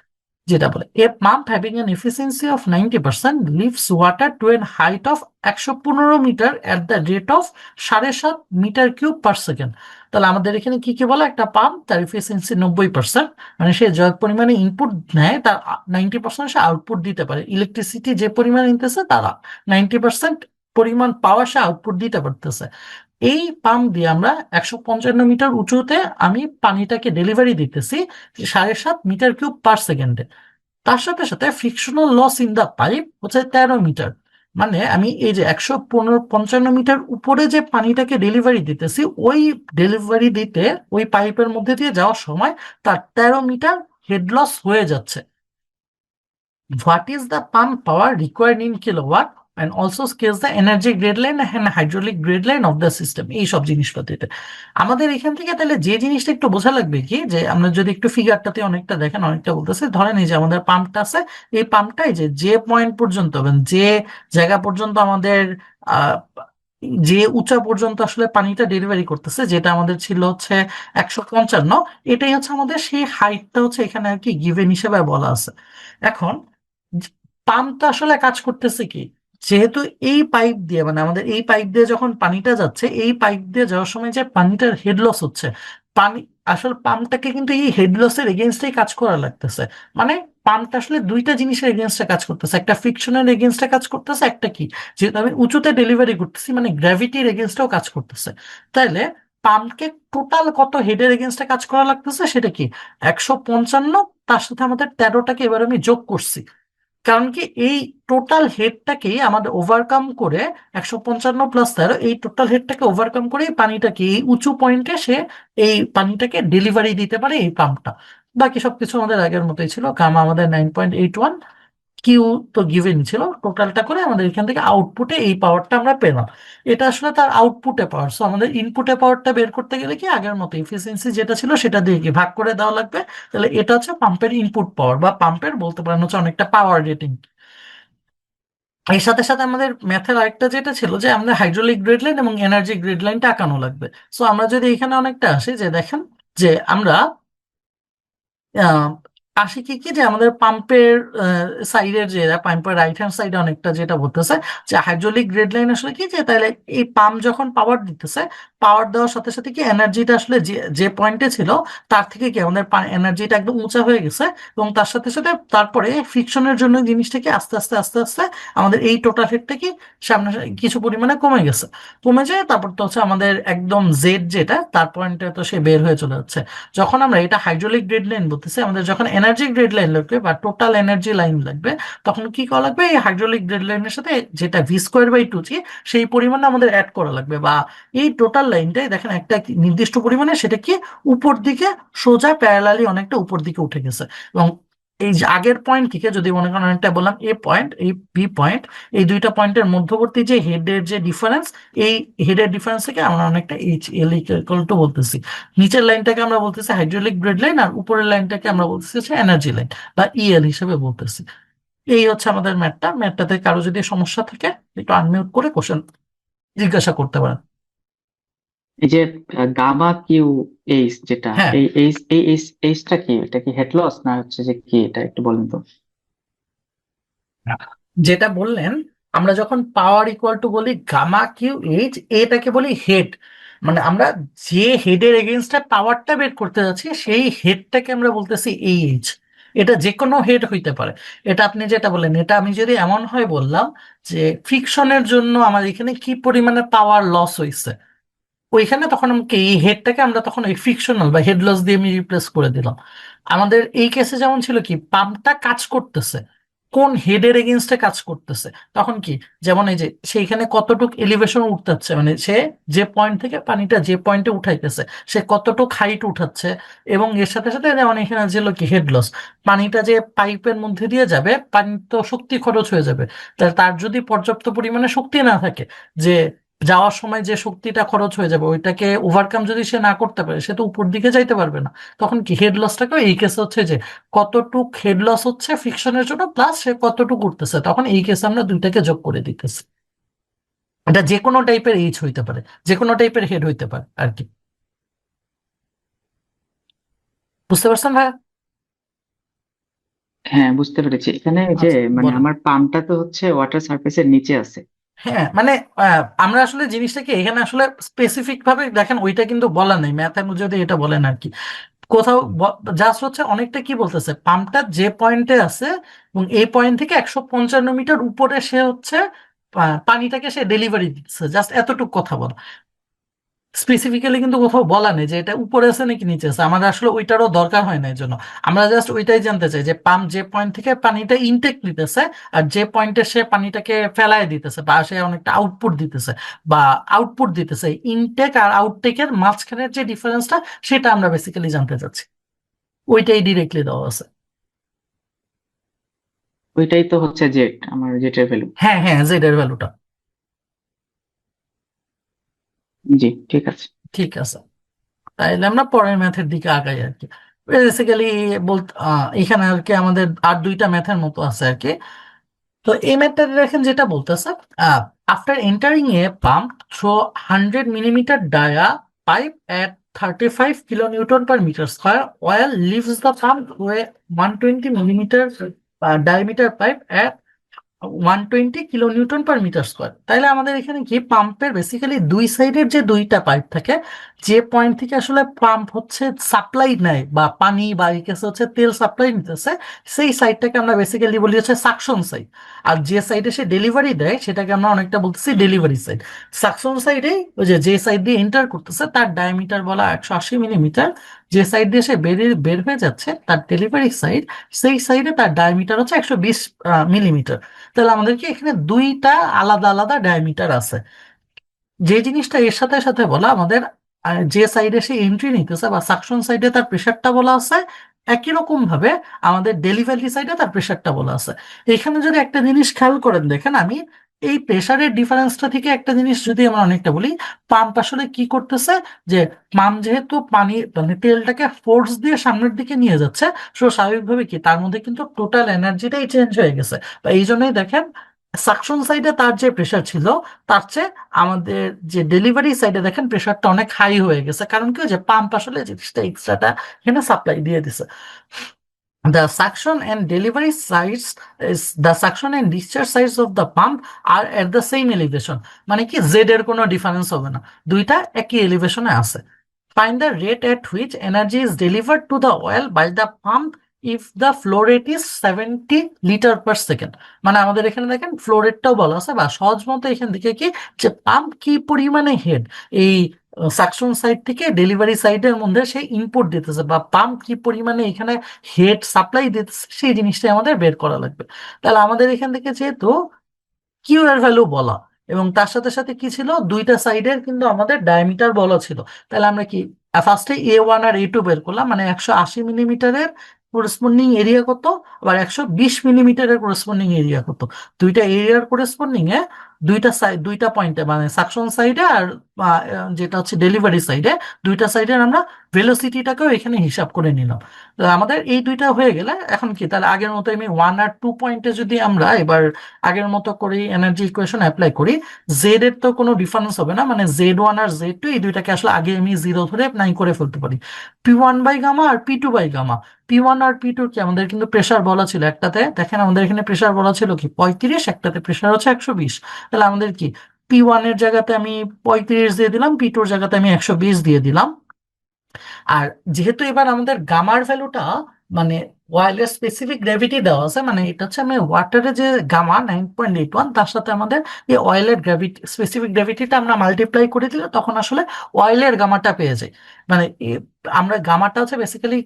যেটা বলে a pump having an efficiency of 90% lifts water to an height of 115 metre at the rate of 7.5 metre cube per second. তাহলে আমাদের এখানে কি কি বলে, একটা পাম্প তার এফিসিয়েন্সি 90%, মানে সে যে পরিমাণে ইনপুট নেয় তার 90% সে আউটপুট দিতে পারে, ইলেকট্রিসিটি যে পরিমাণ নিতেছে তারা 90% পরিমাণ পাওয়ার সে আউটপুট দিতে পারতেছে। এই পাম্প দিয়ে আমরা 155 মিটার উঁচুতে আমি পানিটাকে ডেলিভারি দিতেছি 7.5 মিটার কিউব পার সেকেন্ডে। তার সাথে সাথে frictional loss in the pipe হচ্ছে 13 মিটার। মানে আমি এই যে 155 মিটার উপরে যে পানিটাকে ডেলিভারি দিতেছি, ওই ডেলিভারি দিতে ওই পাইপের মধ্যে দিয়ে যাওয়ার সময় তার 13 মিটার হেড লস হয়ে যাচ্ছে। What is the pump power required in kilowatt, and also scales the energy grade line and hydraulic grade line of the system, এই সব জিনিসপাতিতে আমাদের এখান থেকে তাহলে যে জিনিসটা একটু বোঝা লাগবে কি, যে আমরা যদি একটু ফিগারটাতে অনেকটা দেখেন, অনেকটা বলতেছে, ধরেন এই যে আমাদের পাম্পটা আছে, এই পাম্পটা এই যে যে পয়েন্ট পর্যন্ত মানে যে জায়গা পর্যন্ত আমাদের আহ যে উঁচা পর্যন্ত আসলে পানিটা ডেলিভারি করতেছে, যেটা আমাদের ছিল হচ্ছে 155, এটাই হচ্ছে আমাদের সেই হাইটটা হচ্ছে এখানে আর কি গিভেন হিসেবে বলা আছে। এখন পাম্পটা আসলে কাজ করতেছে কি, যেহেতু এই পাইপ দিয়ে মানে আমাদের এই পাইপ দিয়ে যখন পানিটা যাচ্ছে, এই পাইপ দিয়ে যাওয়ার সময় যে পানিটার হেড লস হচ্ছে, পানি আসলে পাম্পটাকে কিন্তু এই হেড লসের এগেনস্টেই কাজ করা লাগতেছে। মানে পাম্পটা আসলে দুইটা জিনিসের এগেনস্টে কাজ করতেছে, একটা ফ্রিকশনের এগেনস্টে কাজ করতেছে, একটা কি, যেহেতু আমি উঁচুতে ডেলিভারি করতেছি মানে গ্র্যাভিটির এগেনস্টেও কাজ করতেছে। তাইলে পাম্পকে টোটাল কত হেডের এগেনস্টে কাজ করা লাগতেছে সেটা কি, 155, তার সাথে আমাদের 13টাকে এবার আমি যোগ করছি। কারণ কি এই টোটাল হেডটাকেই আমাদের ওভারকাম করে, 155 + 13, এই টোটাল হেডটাকে ওভারকাম করে এই পানিটাকে এই উঁচু পয়েন্টে সে এই পানিটাকে ডেলিভারি দিতে পারে এই পাম্পটা। বাকি সবকিছু আমাদের আগের মতোই ছিল, গামা আমাদের 9.81, কিউ তো গিভেন ছিল, টোটালটা করে আমাদের এখান থেকে আউটপুটে এই পাওয়ারটা আমরা পেলাম। এটা আসলে তার আউটপুটে পাওয়ার। সো আমাদের ইনপুটে পাওয়ারটা বের করতে গেলে কি আগের মতো এফিসিয়েন্সি যেটা ছিল সেটা দিয়ে কি ভাগ করে দেওয়া লাগবে। তাহলে এটা হচ্ছে পাম্পের ইনপুট পাওয়ার, বা পাম্পের বলতে পারেন হচ্ছে অনেকটা পাওয়ার রেটিং। এর সাথে সাথে আমাদের ম্যাথের আরেকটা যেটা ছিল যে আমাদের হাইড্রোলিক গ্রিড লাইন এবং এনার্জি গ্রিড লাইনটা আঁকানো লাগবে। সো আমরা যদি এখানে অনেকটা আসি, যে দেখেন যে আমরা আহ, আসি কি কি, যে আমাদের পাম্পের সাইডের যে পাম্পের রাইট হ্যান্ড সাইডে অনেকটা যেটা বলতেছে যে হাইড্রোলিক গ্রিড লাইন আসলে কি, যে তাহলে এই পাম্প যখন পাওয়ার দিতেছে, পাওয়ার দেওয়ার সাথে সাথে কি এনার্জিটা আসলে যে যে পয়েন্টে ছিল তার থেকে কি আমাদের এনার্জিটা একদম উঁচা হয়ে গেছে, এবং তার সাথে সাথে তারপরে ফ্রিকশনের জন্য জিনিসটাকে আস্তে আস্তে আস্তে আস্তে আমাদের এই টোটাল হেডটা কি সামনে কিছু পরিমাণে কমে গেছে। কমে যায়, তারপর তো হচ্ছে আমাদের একদম জেড যেটা তার পয়েন্টে তো সে বের হয়ে চলে যাচ্ছে। যখন আমরা এটা হাইড্রোলিক গ্রিড লাইন বলতেছি, আমাদের যখন এনার্জি গ্রিড লাইন লাগবে বা টোটাল এনার্জি লাইন লাগবে, তখন কি করা লাগবে, এই হাইড্রোলিক গ্রিড লাইনের সাথে যেটা v²/2g সেই পরিমাণে আমাদের অ্যাড করা লাগবে, বা এই টোটাল লাইনটাই দেখেন একটা নির্দিষ্ট পরিমাণে সেটা কি উপর দিকে সোজা প্যারালালি অনেকটা উপর দিকে উঠে গেছে। এবং এই যে আগের পয়েন্ট থেকে যদি মনে করেন অনেকটা বললাম এ পয়েন্ট, এই বি পয়েন্ট, এই দুইটা পয়েন্টের মধ্যবর্তী যে হেডের যে ডিফারেন্স, এই হেডের ডিফারেন্স থেকে আমরা অনেকটা এইচ এল ইকুয়াল টু বলতেছি। নিচের লাইনটাকে আমরা বলতেছি হাইড্রোলিক গ্রিড লাইন, আর উপরের লাইনটাকে আমরা বলতেছি হচ্ছে এনার্জি লাইন বা ইএল হিসেবে বলতেছি। এই হচ্ছে আমাদের ম্যাথটাতে কারো যদি সমস্যা থাকে একটু আনমিউট করে কোশ্চেন জিজ্ঞাসা করতে পারেন। এই যে গামা কিউ এইচ যেটা, হ্যাঁ, এই এইচটা কি, এটা কি হেড লস না হচ্ছে যে কি, এটা একটু বলেন তো। যেটা বললেন, আমরা যখন পাওয়ার ইকুয়াল টু বলি গামা কিউ এইচ, এটাকে বলি হেড। মানে আমরা যে হেডের এগেনস্টে পাওয়ারটা বের করতে যাচ্ছি সেই হেডটাকে আমরা বলতেছি এইচ। এটা যে কোনো হেড হইতে পারে। এটা আপনি যেটা বললেন, এটা আমি যদি এমন হয় বললাম যে ফ্রিকশনের জন্য আমার এখানে কি পরিমাণে পাওয়ার লস হয়েছে, ওইখানে তখন আমাকে এই হেডটাকে আমরা তখন এই ফ্রিকশনাল বা হেড লস দিয়ে আমি রিপ্লেস করে দিলাম। আমাদের এই কেসে যেমন ছিল কি, পাম্পটা কাজ করতেছে কোন হেডের এগেনস্টে কাজ করতেছে, তখন কি, যেমন এই যে সেইখানে কতটুক এলিভেশন উঠাচ্ছে, মানে সে যে পয়েন্ট থেকে পানিটা যে পয়েন্টে উঠাইতেছে সে কতটুক হাইট উঠাচ্ছে, এবং এর সাথে সাথে যেমন এখানে ছিল কি হেড লস, পানিটা যে পাইপের মধ্যে দিয়ে যাবে পানি তো শক্তি খরচ হয়ে যাবে। তাহলে তার যদি পর্যাপ্ত পরিমাণে শক্তি না থাকে, যে যাওয়ার সময় যে শক্তিটা খরচ হয়ে যাবে ওইটাকে ওভারকাম যদি সে না করতে পারে, সে তো উপর দিকে যাইতে পারবে না। তখন কি হেড লসটাকে এই কেসে হচ্ছে যে কতটুক হেড লস হচ্ছে ফ্রিকশনের জন্য প্লাস সে কতটুক উঠতেছে, তখন এই কেসে আমরা দুইটাকে যোগ করে দিতেছি। এটা যে কোনো টাইপের এইচ হইতে পারে, যে কোনো টাইপের হেড হইতে পারে আর কি। বুঝতে পারছেন ভাই? হ্যাঁ, বুঝতে পেরেছি। এখানে যে আচ্ছা, মানে বলেন। আমার পাম্পটা তো হচ্ছে ওয়াটার সারফেসের নিচে আছে। হ্যাঁ মানে আমরা আসলে জিনিসটাকে এখানে আসলে স্পেসিফিক ভাবে দেখেন, ওইটা কিন্তু বলা নেই ম্যাথের যদি এটা বলেন আর কি। কোথাও জাস্ট হচ্ছে অনেকটা কি বলতেছে, পাম্পটা যে পয়েন্টে আছে এবং এই পয়েন্ট থেকে 155 মিটার উপরে সে হচ্ছে পানিটাকে সে ডেলিভারি দিচ্ছে, জাস্ট এতটুকু কথা বলা। স্পেসিফিক্যালি কিন্তু কোথাও বলা নেই যে এটা উপরে আছে নাকি নিচে আছে, আমাদের আসলে ওইটারও দরকার হয় না এই জন্য। আমরা জাস্ট ওইটাই জানতে চাই যে পাম্প যে পয়েন্ট থেকে পানিটা ইনটেক নিতেছে আর যে পয়েন্টে সে পানিটাকে ফেলায় দিতেছে বা সে অনেকটা আউটপুট দিতেছে বা আউটপুট দিতেছে, ইনটেক আর আউটটেকের মাঝখানের যে ডিফারেন্সটা, সেটা আমরা বেসিক্যালি জানতে চাচ্ছি। ওইটাই ডিরেক্টলি দেওয়া আছে। ওইটাই তো হচ্ছে জেড, আমার জেটের ভ্যালু। হ্যাঁ হ্যাঁ, জেড এর ভ্যালুটা। জি, ঠিক আছে। ঠিক আছে, তাইলে আমরা পরের ম্যাথের দিকে আগাই আর কি। বেসিক্যালি বলতে এখানে আর কি আমাদের আর দুইটা ম্যাথের মতো আছে আর কি। তো এই ম্যাথটা দেখেন যেটা বলতেছে, after entering a pump through 100 millimetre dia pipe at 35 kilonewton per meter square, oil leaves the pump with 120 millimeter diameter pipe at 120 kilonewton per meter square। তাইলে আমাদের এখানে কি পাম্পের বেসিক্যালি দুই সাইডের যে দুইটা পাইপ থাকে, যে পয়েন্ট থেকে আসলে পাম্প হচ্ছে সাপ্লাই নেয় বা পানি বা এই কেসে হচ্ছে তেল সাপ্লাই নিতেছে, সেই সাইডটাকে আমরা বেসিক্যালি বলি হচ্ছে সাকশন সাইড। আর যে সাইডে সে ডেলিভারি দেয় সেটাকে আমরা অনেকটা বলতেছি ডেলিভারি সাইড। সাকশন সাইডে ওই যে যে সাইড দিয়ে এন্টার করতেছে তার ডায়ামিটার বলা 180 মিলিমিটার, যে সাইড দিয়ে সে বের হয়ে যাচ্ছে তার ডেলিভারি সাইড, সেই সাইডে তার ডায়ামিটার হচ্ছে 120 মিলিমিটার। তাহলে আমাদের কি এখানে দুইটা আলাদা আলাদা ডায়ামিটার আছে। যে জিনিসটা এর সাথে সাথে বলা আমাদের, যে সাইডে সে এন্ট্রি নিতেছে বা সাকশন সাইডে তার প্রেশারটা বলা আছে, একই রকম ভাবে আমাদের ডেলিভারি সাইডে তার প্রেশারটা বলা আছে। এখানে যদি একটা জিনিস খেয়াল করেন, দেখেন আমি এই প্রেশারের ডিফারেন্সটা থেকে একটা জিনিস যদি আমরা অনেকটা বলি, পাম্প আসলে কি করতেছে, যে পাম্প যেহেতু পানি মানে তেলটাকে ফোর্স দিয়ে সামনের দিকে নিয়ে যাচ্ছে, সো স্বাভাবিকভাবে কি তার মধ্যে কিন্তু টোটাল এনার্জিটাই চেঞ্জ হয়ে গেছে। বা এই জন্যই দেখেন সাকশন সাইডে তার যে প্রেশার ছিল তার চেয়ে আমাদের যে ডেলিভারি সাইডে দেখেন প্রেশারটা অনেক হাই হয়ে গেছে। কারণ কি, যে পাম্প আসলে জিনিসটা এক্সট্রাটা এখানে সাপ্লাই দিয়ে দিছে। The suction and delivery sides is the suction and discharge sides of the pump are at the same elevation। মানে কি জেড এর কোনো ডিফারেন্স হবে না, দুইটা একই এলিভেশনে আছে। Find the rate at which energy is delivered to the oil by the pump if the flow rate is 70 litre per second. মানে আমাদের এখানে দেখেন ফ্লো রেটটাও বলা আছে, বা সহজ মতো এখান থেকে কি, যে পাম্প কি পরিমাণে হেড এই সাকশন সাইড থেকে ডেলিভারি সাইডের মধ্যে সে ইনপুট দিতেছে বা পাম্প কি পরিমাণে এখানে হেড সাপ্লাই দিতেছে, সেই জিনিসটাই আমাদের বের করা লাগবে। তাহলে আমাদের এখান থেকে যেহেতু কিউ এর ভ্যালু বলা এবং তার সাথে সাথে কি ছিল, দুইটা সাইডের কিন্তু আমাদের ডায়ামিটার বলা ছিল, তাহলে আমরা কি ফার্স্টে A1 আর A2 বের করলাম, মানে 180 মিলিমিটারের করেসপন্ডিং এরিয়া কত, আবার 120 মিলিমিটারের করেসপন্ডিং এরিয়া কত। দুইটা এরিয়ার করেসপন্ডিং এ দুইটা সাইড দুইটা পয়েন্টে মানে সাকশন সাইডে আর যেটা হচ্ছে ডেলিভারি সাইডে, দুইটা সাইডের আমরা ভেলোসিটিটাকেও এখানে হিসাব করে নিলাম। তো আমাদের এই দুইটা হয়ে গেলে এখন কি, তাহলে আগের মতো আমি 1 আর 2 পয়েন্টে যদি আমরা এবার আগের মতো করে এনার্জি ইকুয়েশন অ্যাপ্লাই করি, জেড এর তো কোনো ডিফারেন্স হবে না, মানে Z1 আর Z2 এই দুইটাকে আসলে আগে আমি জিরো ধরে নাই করে ফেলতে পারি। P1/গামা আর P2/গামা, P1 আর P2 কি আমাদের কিন্তু প্রেসার বলা ছিল, একটাতে দেখেন আমাদের এখানে প্রেসার বলা ছিল কি 35, একটাতে প্রেসার হচ্ছে 120। তাহলে আমাদের কি P1 এর জায়গাতে আমি 35 দিয়ে দিলাম, P2 এর জায়গাতে আমি 120 দিয়ে দিলাম। আর যেহেতু এবার আমাদের গামার ভ্যালুটা মানে ওয়াইলের স্পেসিফিক গ্র্যাভিটি দেওয়া আছে, মানে এটা হচ্ছে আমি ওয়াটারে যে গামা 9.81 তার সাথে আমাদের এই অয়েলের গ্র্যাভিটি স্পেসিফিক গ্র্যাভিটিটা আমরা মাল্টিপ্লাই করে দিলে তখন আসলে অয়েলের গামাটা পেয়ে যাই। মানে আমরা গামাটা হচ্ছে বেসিক্যালি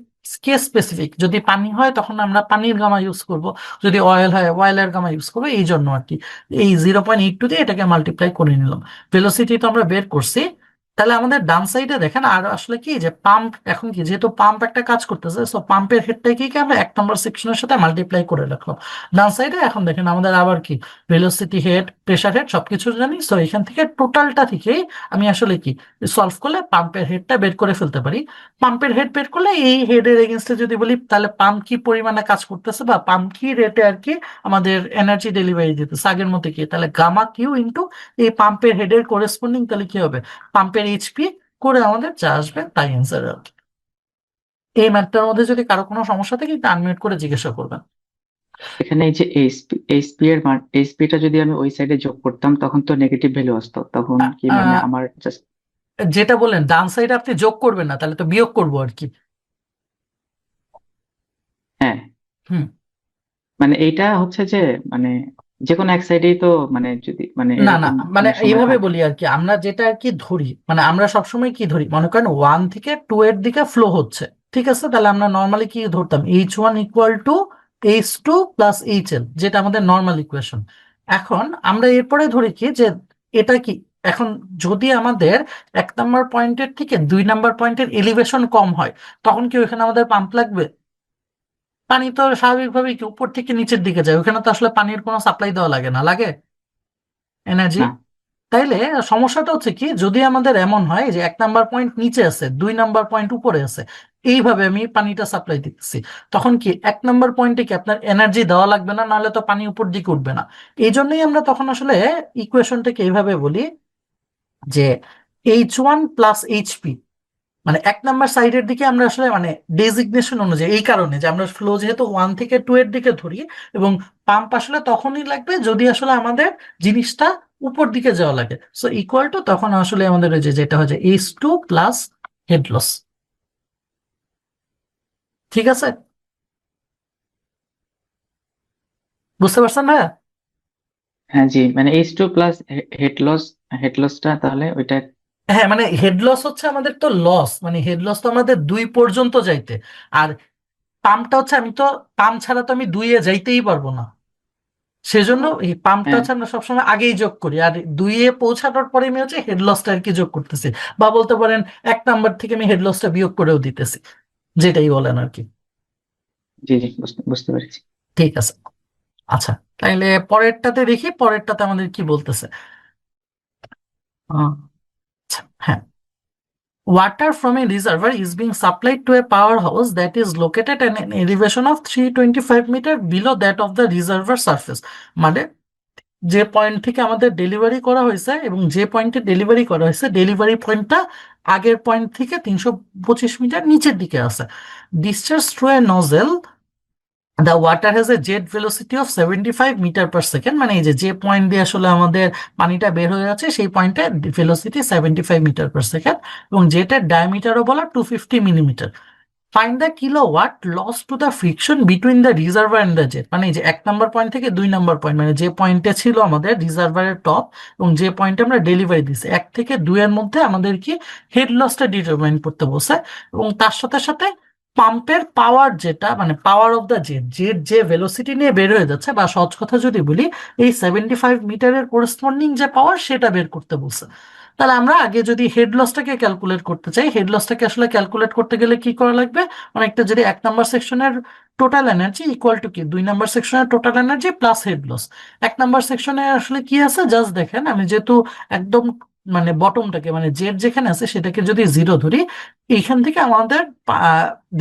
কেস স্পেসিফিক, যদি পানি হয় তখন আমরা পানির গামা ইউজ করব, যদি অয়েল হয় অয়েলের গামা ইউজ করবো, এই জন্য আর কি এই 0.82 দিয়ে এটাকে মাল্টিপ্লাই করে নিলাম। ভেলোসিটি তো আমরা বের করছি। তাহলে আমাদের ডান সাইডে দেখেন আর আসলে কি, যে পাম্প এখন কি, যেহেতু পাম্প একটা কাজ করতেছে, সো পাম্পের হেডটাকে কি আমরা 1 নম্বর সেকশনের সাথে মাল্টিপ্লাই করে রাখলাম। ডান সাইডে এখন দেখেন আমাদের আবার কি ভেলোসিটি হেড প্রেসার হেড সবকিছু জানি, সো এখান থেকে টোটালটা থেকেই আমি আসলে কি সলভ করলে পাম্পের হেডটা বের করে ফেলতে পারি। পাম্পের হেড বের করলে এই হেডের এগেনস্টে যদি বলি তাহলে পাম্প কি পরিমাণে কাজ করতেছে বা পাম্প কি রেটে আর কি আমাদের এনার্জি ডেলিভারি দিতেছে আগের মতো কি, তাহলে গামা কিউ ইন্টু এই পাম্পের হেডের করেসপন্ডিং, তাহলে কি হবে পাম্পের এইচপি করে আমাদের যা আসবে তাই অ্যান্সার হবে। এই ম্যাথটার মধ্যে যদি কারো কোনো সমস্যা থাকে একটু আনমিউট করে জিজ্ঞাসা করবেন। এখানে এই যে এইচপি এর মান, এইচপিটা যদি আমি ওই সাইডে যোগ করতাম তখন তো নেগেটিভ ভ্যালু আসতো, তখন কি মানে আহ, আমার জাস্ট। যেটা বললেন ডান সাইডে আপনি যোগ করবেন না, তাহলে তো বিয়োগ করবো আর কি। হ্যাঁ, হুম। মানে এইটা হচ্ছে যে মানে যে কোনো এক সাইডেই তো মানে যদি মানে না না, এরকম মানে অনেক সময় এইভাবে হয়। বলি আর কি, আমরা যেটা আর কি ধরি, মানে আমরা সবসময় কি ধরি, মনে করেন 1 থেকে 2 এর দিকে ফ্লো হচ্ছে, ঠিক আছে, তাহলে আমরা নর্মালি কি ধরতাম, H1 = H2 + HL, যেটা আমাদের নর্মাল ইকুয়েশন। এখন আমরা এরপরে ধরি কি যে এটা কি, এখন যদি আমাদের 1 নাম্বার পয়েন্টের থেকে 2 নাম্বার পয়েন্টের এলিভেশন কম হয়, তখন কি ওখানে আমাদের পাম্প লাগবে? পানি তো স্বাভাবিকভাবে কি উপর থেকে নিচের দিকে যায়, ওখানে তো আসলে পানির কোনো সাপ্লাই দেওয়া লাগে না, লাগে এনার্জি? না। তাইলে সমস্যাটা হচ্ছে কি, যদি আমাদের এমন হয় যে 1 নাম্বার পয়েন্ট নিচে আছে, 2 নাম্বার পয়েন্ট উপরে আছে, এইভাবে আমি পানিটা সাপ্লাই দিতেছি, তখন কি 1 নাম্বার পয়েন্টে কি আপনার এনার্জি দেওয়া লাগবে না, নাহলে তো পানি উপর দিকে উঠবে না। এই জন্যই আমরা তখন আসলে ইকুয়েশনটাকে এইভাবে বলি যে H1 + HP, মানে 1 নাম্বার সাইডের দিকে আমরা আসলে মানে ডেজিগনেশন অনুযায়ী, এই কারণে যে আমরা ফ্লো যেহেতু 1 থেকে 2 এর দিকে ধরি, এবং পাম্প আসলে তখনই লাগবে যদি আসলে আমাদের জিনিসটা উপর দিকে যাওয়া লাগে, সো ইকুয়াল টু তখন আসলে আমাদের ওই যে যেটা হয় যে H2 + হেড লস। ঠিক আছে, বুঝতে পারছেন না? হ্যাঁ জি, মানে H2 plus head loss, head লসটা তাহলে ওইটা। হ্যাঁ, মানে হেড লস হচ্ছে আমাদের তো লস, মানে হেড লস তো আমাদের 2 পর্যন্ত যাইতে, আর পাম্পটা হচ্ছে, আমি তো পাম্প ছাড়া তো আমি 2-এ যাইতেই পারবো না, সেজন্য এই পাম্পটা হ্যাঁ হচ্ছে আমরা সবসময় আগেই যোগ করি, আর 2-এ পৌঁছানোর পরে আমি হচ্ছে হেড লসটা আর কি যোগ করতেছি, বা বলতে পারেন 1 নাম্বার থেকে আমি হেড লসটা বিয়োগ করেও দিতেছি, যেটাই বলেন আর কি। জি জি, বুঝতে বুঝতে পেরেছি। ঠিক আছে। আচ্ছা, তাইলে পরেরটাতে দেখি, পরেরটাতে আমাদের কি বলতেছে। আচ্ছা, হ্যাঁ, water from a reservoir is being supplied to a powerhouse that is located at an elevation of 325 meter below that of the reservoir surface, মানে যে পয়েন্ট থেকে আমাদের ডেলিভারি করা হয়েছে এবং যে পয়েন্টে ডেলিভারি করা হয়েছে, ডেলিভারি পয়েন্টটা আগের পয়েন্ট থেকে 325 মিটার নিচের দিকে আছে। Discharge through a nozzle, the water has a jet velocity of 75 metre per second, মানে এই যে যে পয়েন্ট দিয়ে আসলে আমাদের পানিটা বের হয়ে যাচ্ছে সেই পয়েন্টে ভেলোসিটি 75 মিটার পার সেকেন্ড, এবং জেটের ডায়ামিটারও বলা 250 millimetre. Find the kilowatt loss to the friction between the reservoir and the jet, মানে এই যে 1 নাম্বার পয়েন্ট থেকে 2 নাম্বার পয়েন্ট, মানে যে পয়েন্টে ছিল আমাদের রিজার্ভারের টপ এবং যে পয়েন্টে আমরা ডেলিভারি দিচ্ছি, 1 থেকে 2 এর মধ্যে আমাদের কি হেড লসটা ডিটারমাইন করতে বসে, এবং তার সাথে সাথে পাম্পের পাওয়ার, যেটা মানে power of the jet, jet যে ভেলোসিটি নিয়ে বের হয়ে যাচ্ছে, বা সহজ কথা যদি বলি, এই 75 মিটারের কোরেসপন্ডিং যে পাওয়ার সেটা বের করতে বলছে। তাহলে আমরা আগে যদি হেড লসটাকে ক্যালকুলেট করতে চাই, হেড লসটাকে আসলে ক্যালকুলেট করতে গেলে কি করা লাগবে, অনেকটা যদি 1 নাম্বার সেকশনের টোটাল এনার্জি ইকুয়াল টু কি 2 নাম্বার সেকশনের total energy plus head loss. 1 number সেকশনে আসলে কি আছে জাস্ট দেখেন, আমি যেহেতু একদম মানে বটমটাকে মানে জেড যেখানে আছে সেটাকে যদি 0 ধরি, এইখান থেকে আমাদের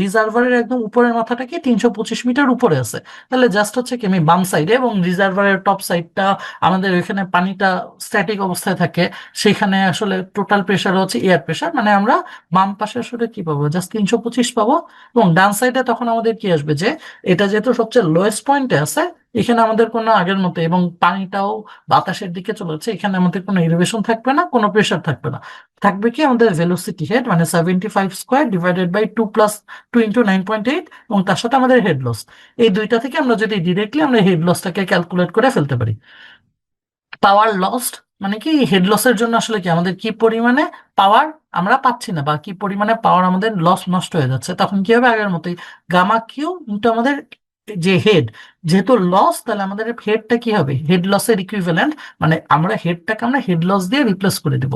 রিজার্ভারের একদম উপরের মাথাটা কি 325 মিটার উপরে আছে, তাহলে জাস্ট হচ্ছে কি আমি বাম সাইডে, এবং রিজার্ভারের টপ সাইডটা আমাদের ওইখানে পানিটা স্ট্যাটিক অবস্থায় থাকে, সেখানে আসলে টোটাল প্রেশার হচ্ছে এয়ার প্রেশার, মানে আমরা বাম পাশে আসলে কি পাবো, জাস্ট 325 পাবো। এবং ডান সাইডে তখন আমাদের কি আসবে, যে এটা যেহেতু সবচেয়ে লোয়েস্ট পয়েন্টে আছে, এখানে আমাদের কোনো আগের মতো, এবং পানিটাও বাতাসের দিকে চলে যাচ্ছে, এখানে আমাদের কোনো এলিভেশন থাকবে না, কোনো প্রেশার থাকবে না, থাকবে কি আমাদের ভেলোসিটি হেড, মানে 75² / 2 + 2 × 9.8, এবং তার সাথে আমাদের হেড লস। এই দুইটা থেকে আমরা যদি ডিরেক্টলি আমরা হেড লসটাকে ক্যালকুলেট করে ফেলতে পারি। পাওয়ার লস্ট মানে কি, হেড লসের জন্য আসলে কি আমাদের কি পরিমাণে পাওয়ার আমরা পাচ্ছি না, বা কি পরিমাণে পাওয়ার আমাদের লস নষ্ট হয়ে যাচ্ছে, তখন কি হবে, আগের মতোই Γ/Q × আমাদের যে হেড, যেহেতু লস, তাহলে আমাদের হেডটা কি হবে, হেড লসের ইকুইভ্যালেন্ট, মানে আমরা হেডটাকে আমরা হেড লস দিয়ে রিপ্লেস করে দিব।